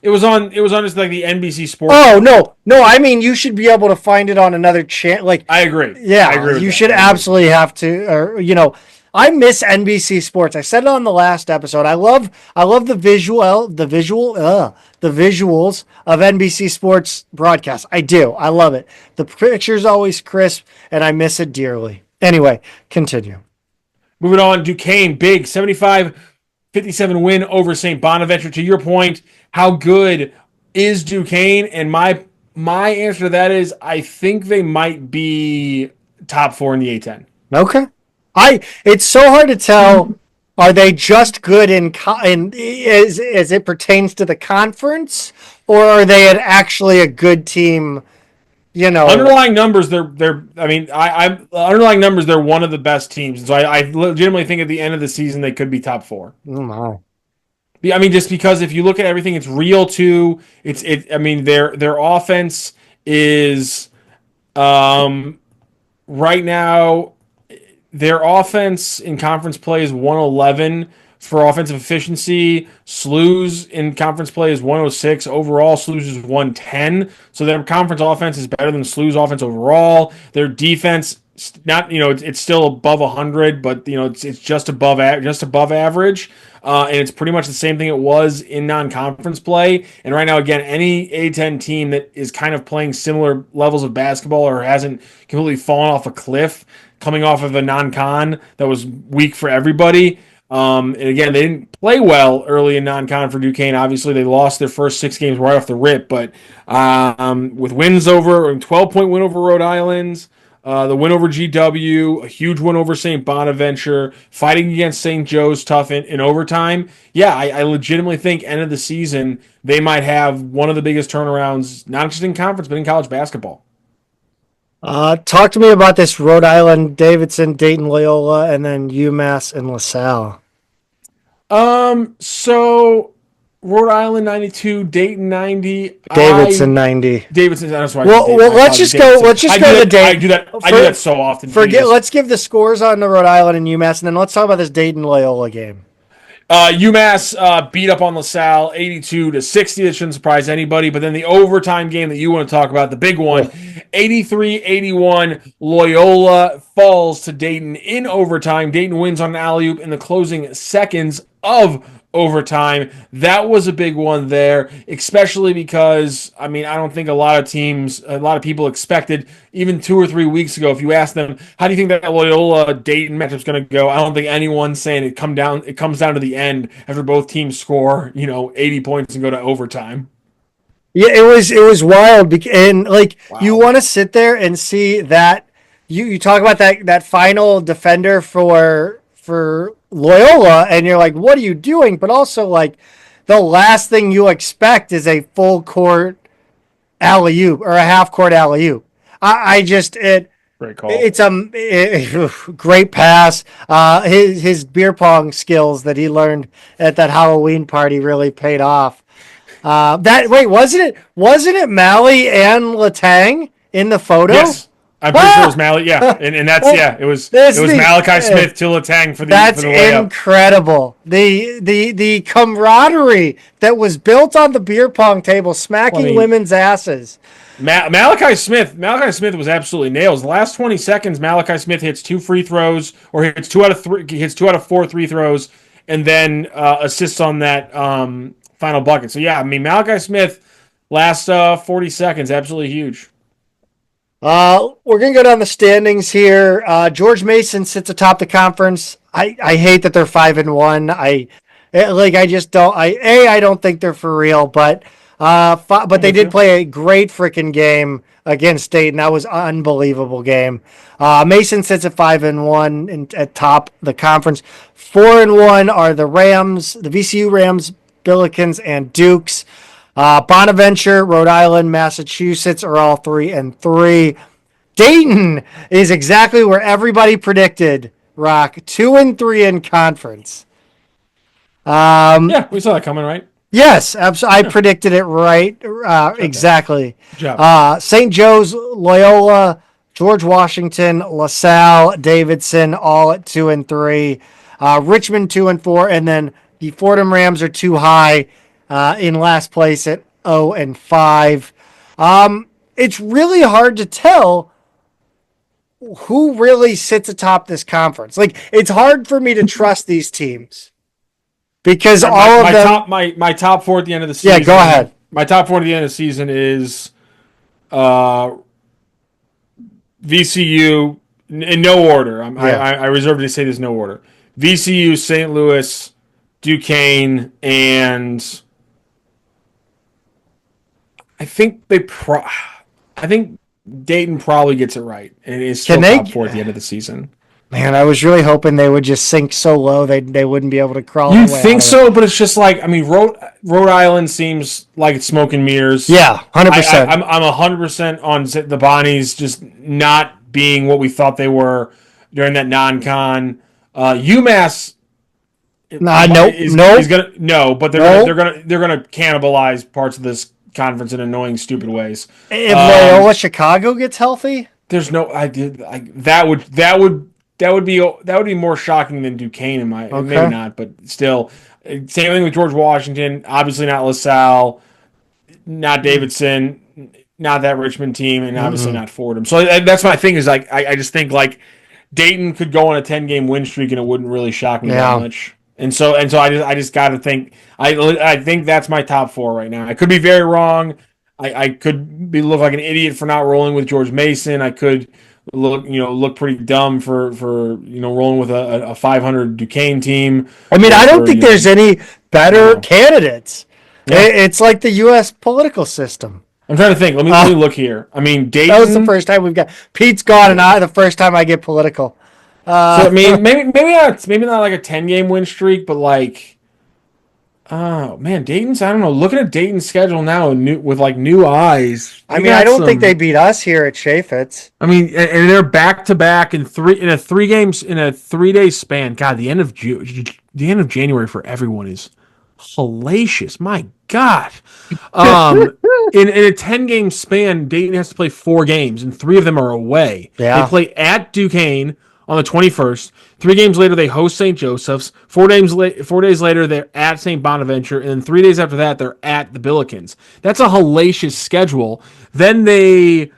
It was on just like the NBC Sports. Oh, no! I mean, you should be able to find it on another channel. Like, I agree. Yeah, I agree with you should absolutely have to. Or I miss NBC Sports. I said it on the last episode. I love the visuals of NBC Sports broadcast. I do. I love it. The picture's always crisp, and I miss it dearly. Anyway, continue. Moving on, Duquesne, big 75-57 win over St. Bonaventure. To your point, how good is Duquesne? And my My answer to that is I think they might be top 4 in the A10. Okay. It's so hard to tell. Are they just good as it pertains to the conference, or are they actually a good team? You know, Underlying numbers, they're. I mean, I'm underlying numbers. They're one of the best teams. And so I legitimately think at the end of the season they could be top 4. oh my. I mean, just because if you look at everything, it's real too. I mean, their offense is right now. Their offense in conference play is 111 for offensive efficiency. SLU's in conference play is 106. Overall, SLU's is 110. So their conference offense is better than SLU's offense overall. Their defense, not it's still above 100, but it's just above average. And it's pretty much the same thing it was in non-conference play. And right now, again, any A10 team that is kind of playing similar levels of basketball or hasn't completely fallen off a cliff, coming off of a non-con that was weak for everybody. And again, they didn't play well early in non-con for Duquesne. Obviously, they lost their first 6 games right off the rip. But with wins over, a 12-point win over Rhode Island, the win over GW, a huge win over St. Bonaventure, fighting against St. Joe's tough in overtime. Yeah, I legitimately think end of the season, they might have one of the biggest turnarounds, not just in conference, but in college basketball. Talk to me about this Rhode Island, Davidson, Dayton, Loyola, and then UMass and LaSalle. So Rhode Island 92, Dayton 90, Davidson 90. Davidson. That's why. Well, let's just go. Let's just go to Dayton. I do that so often. Forget. Let's give the scores on the Rhode Island and UMass, and then let's talk about this Dayton Loyola game. UMass beat up on LaSalle 82-60. That shouldn't surprise anybody. But then the overtime game that you want to talk about, the big one, 83-81. Loyola falls to Dayton in overtime. Dayton wins on an alley-oop in the closing seconds of overtime. That was a big one there, especially because, I mean, I don't think a lot of people expected, even 2 or 3 weeks ago, if you asked them, how do you think that Loyola Dayton matchup's going to go? I don't think anyone's saying it comes down to the end after both teams score, 80 points and go to overtime. Yeah, it was wild, and like Wow. You want to sit there and see that you talk about that final defender for Loyola, and you're like, what are you doing? But also, like, the last thing you expect is a full court alley oop or a half court alley oop. I just Great call. It's great pass. His beer pong skills that he learned at that Halloween party really paid off. Wasn't it Malley and Letang in the photo? Yes. I'm pretty sure it was Malley. Yeah, and that's it was Malachi Smith to Letang for the layup. Incredible. The camaraderie that was built on the beer pong table, smacking women's asses. Malachi Smith was absolutely nails. The last 20 seconds, Malachi Smith hits 2 free throws, or hits 2 out of 4 free throws, and then assists on that final bucket. So yeah, I mean Malachi Smith last 40 seconds, absolutely huge. We're gonna go down the standings here. George Mason sits atop the conference. I hate that they're 5-1. I don't think they're for real, but they did play a great freaking game against Dayton. That was an unbelievable game. Mason sits at 5-1 at top the conference. 4-1 are the Rams, the VCU Rams, Billikens, and Dukes. Bonaventure, Rhode Island, Massachusetts are all 3-3. Dayton is exactly where everybody predicted. Rock 2-3 in conference. Yeah, we saw that coming, right? Yes, absolutely. I predicted it right. Exactly. Good job. St. Joe's, Loyola, George Washington, LaSalle, Davidson, all at 2-3. Richmond 2-4, and then the Fordham Rams are too high in last place at 0-5. It's really hard to tell who really sits atop this conference. Like, it's hard for me to trust these temes. Because my top 4 at the end of the season. Yeah, go ahead. My top 4 at the end of the season is VCU in no order. I reserve to say there's no order. VCU, St. Louis, Duquesne, and I think I think Dayton probably gets it right, and is Can still they? top 4 at the end of the season. Man, I was really hoping they would just sink so low they wouldn't be able to crawl You their way out think of it. so, but it's just like, I mean, Rhode Island seems like it's smoke and mirrors. Yeah, 100%. I'm 100% on the Bonnies just not being what we thought they were during that non-con. UMass Nope, is gonna no, but they're gonna cannibalize parts of this conference in annoying, stupid ways. If Loyola Chicago gets healthy, There's no that would be more shocking than Duquesne in my maybe not, but still. Same thing with George Washington. Obviously not LaSalle, not Davidson, not that Richmond team, and obviously not Fordham. So that's my thing. Is like I just think like Dayton could go on a 10-game win streak and it wouldn't really shock me that much. And so I just got to think I think that's my top 4 right now. I could be very wrong. I could look like an idiot for not rolling with George Mason. I could look pretty dumb for rolling with a 500 Duquesne team. I mean, I don't think there's any better candidates. Yeah. It's like the U.S. political system. I'm trying to think. Let me look here. I mean, Dayton. That was the first time we've got Pete's gone, and the first time I get political. So I mean, maybe not like a 10-game win streak, but like, oh man, Dayton's. I don't know. Looking at Dayton's schedule now with like new eyes. I mean, I don't think they beat us here at Chaffetz. I mean, and they're back to back in 3-day span. God, the end of January for everyone is hellacious. My God. In a 10-game span, Dayton has to play 4 games, and 3 of them are away. Yeah. They play at Duquesne on the 21st. 3 games later, they host St. Joseph's. 4 days later, they're at St. Bonaventure, and then 3 days after that, they're at the Billikens. That's a hellacious schedule. Then they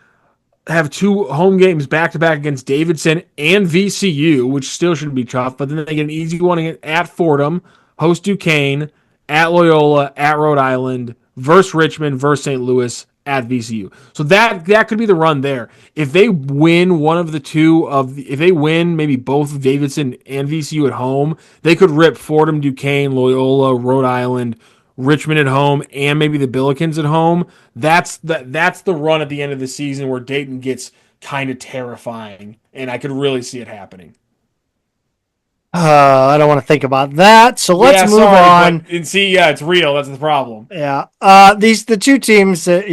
have 2 home games back-to-back against Davidson and VCU, which still should be tough, but then they get an easy one at Fordham, host Duquesne, at Loyola, at Rhode Island, versus Richmond, versus St. Louis, at VCU. So that could be the run there. If they win one of the two if they win maybe both Davidson and VCU at home, they could rip Fordham, Duquesne, Loyola, Rhode Island, Richmond at home, and maybe the Billikens at home. That's the run at the end of the season where Dayton gets kind of terrifying, and I could really see it happening. I don't want to think about that. So let's move on. And see, it's real. That's the problem. Yeah. The 2 teams that,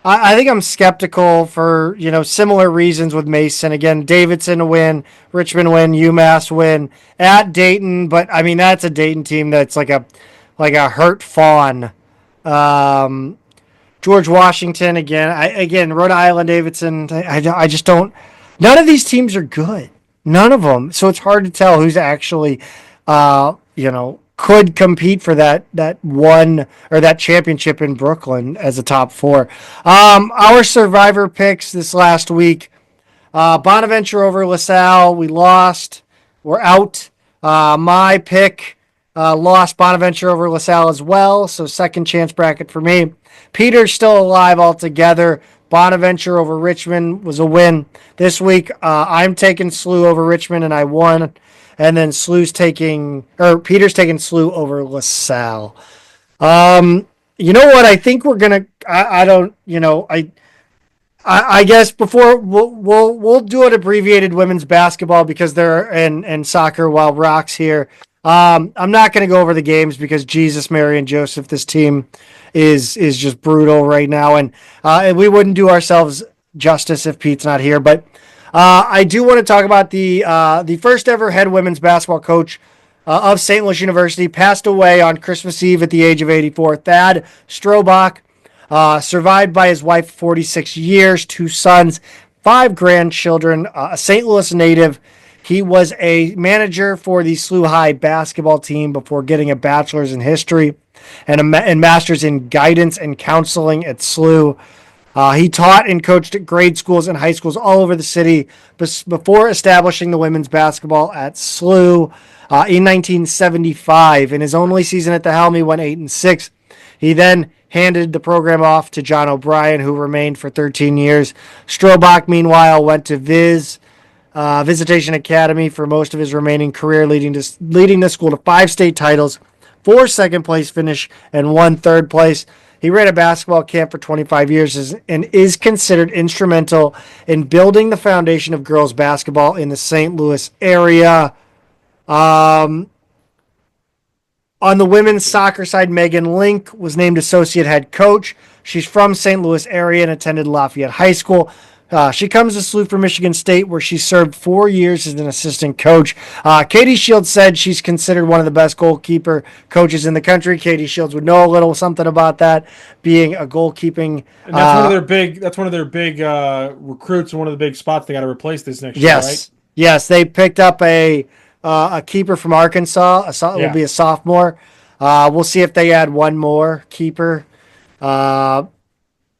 I think I'm skeptical for, similar reasons with Mason. Again, Davidson win, Richmond win, UMass win at Dayton. But I mean, that's a Dayton team that's like a hurt fawn. George Washington again, Rhode Island, Davidson. I just don't, none of these teams are good. None of them. So it's hard to tell who's actually, could compete for that one or that championship in Brooklyn as a top 4. Our survivor picks this last week, Bonaventure over LaSalle. We lost. We're out. My pick lost Bonaventure over LaSalle as well. So second chance bracket for me. Peter's still alive altogether. Bonaventure over Richmond was a win this week. I'm taking SLU over Richmond, and I won. And then Peter's taking SLU over LaSalle. You know what? I think we're gonna. I guess before we'll do an abbreviated women's basketball because they're and soccer while Rock's here. I'm not going to go over the games because Jesus, Mary, and Joseph, this team is just brutal right now, and we wouldn't do ourselves justice if Pete's not here. But I do want to talk about the first ever head women's basketball coach of St. Louis University passed away on Christmas Eve at the age of 84. Thad Strobach, survived by his wife 46 years, 2 sons, 5 grandchildren, a St. Louis native. He was a manager for the SLU High basketball team before getting a bachelor's in history and a master's in guidance and counseling at SLU. He taught and coached at grade schools and high schools all over the city before establishing the women's basketball at SLU in 1975. In his only season at the helm, he went 8-6. He then handed the program off to John O'Brien, who remained for 13 years. Strobach, meanwhile, went to Visitation Academy for most of his remaining career, leading the school to 5 state titles, 4 second-place finish, and 1 third place. He ran a basketball camp for 25 years and is considered instrumental in building the foundation of girls basketball in the St. Louis area. On the women's soccer side, Megan Link was named associate head coach. She's from St. Louis area and attended Lafayette High School. She comes to salute for Michigan State, where she served 4 years as an assistant coach. Katie Shields said she's considered one of the best goalkeeper coaches in the country. Katie Shields would know a little something about that, being a goalkeeping. And that's one of their big. That's one of their big recruits, and one of the big spots they got to replace this next year. Right? Yes, they picked up a keeper from Arkansas. Will be a sophomore. We'll see if they add one more keeper.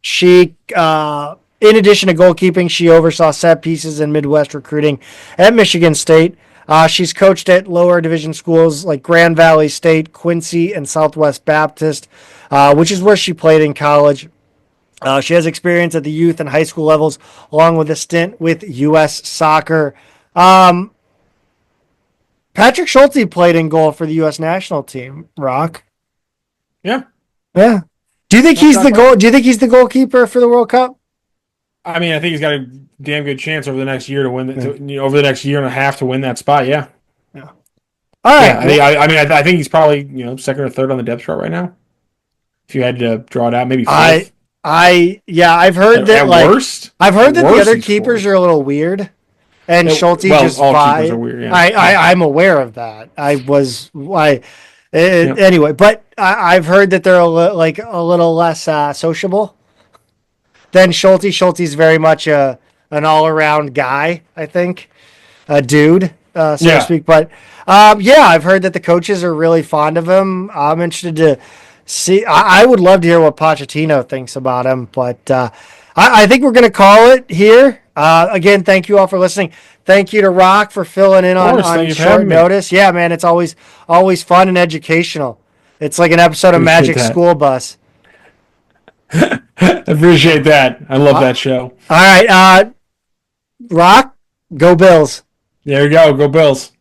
She, in addition to goalkeeping, she oversaw set pieces and Midwest recruiting at Michigan State. She's coached at lower division schools like Grand Valley State, Quincy, and Southwest Baptist, which is where she played in college. She has experience at the youth and high school levels, along with a stint with U.S. Soccer. Patrick Schulte played in goal for the U.S. national team. Rock. Yeah. Do you think he's the goal? Do you think he's the goalkeeper for the World Cup? I mean, I think he's got a damn good chance over the next year to win. Over the next year and a half to win that spot. Yeah. All right. Yeah, I think he's probably second or third on the depth chart right now. If you had to draw it out, maybe fourth. I've heard that worst. I've heard that the other keepers are a little weird. And Schulte just all keepers are weird. Yeah. I'm aware of that. Anyway, but I've heard that they're a little less sociable than Schulte. Schulte's very much an all around guy. I think a dude, so to speak. But I've heard that the coaches are really fond of him. I'm interested to see. I would love to hear what Pochettino thinks about him. But I think we're going to call it here. Again, thank you all for listening. Thank you to Rock for filling in on short notice. Yeah, man, it's always fun and educational. It's like an episode of Magic School Bus. Appreciate that. I love that show. All right, Rock, go Bills. There you go. Go Bills.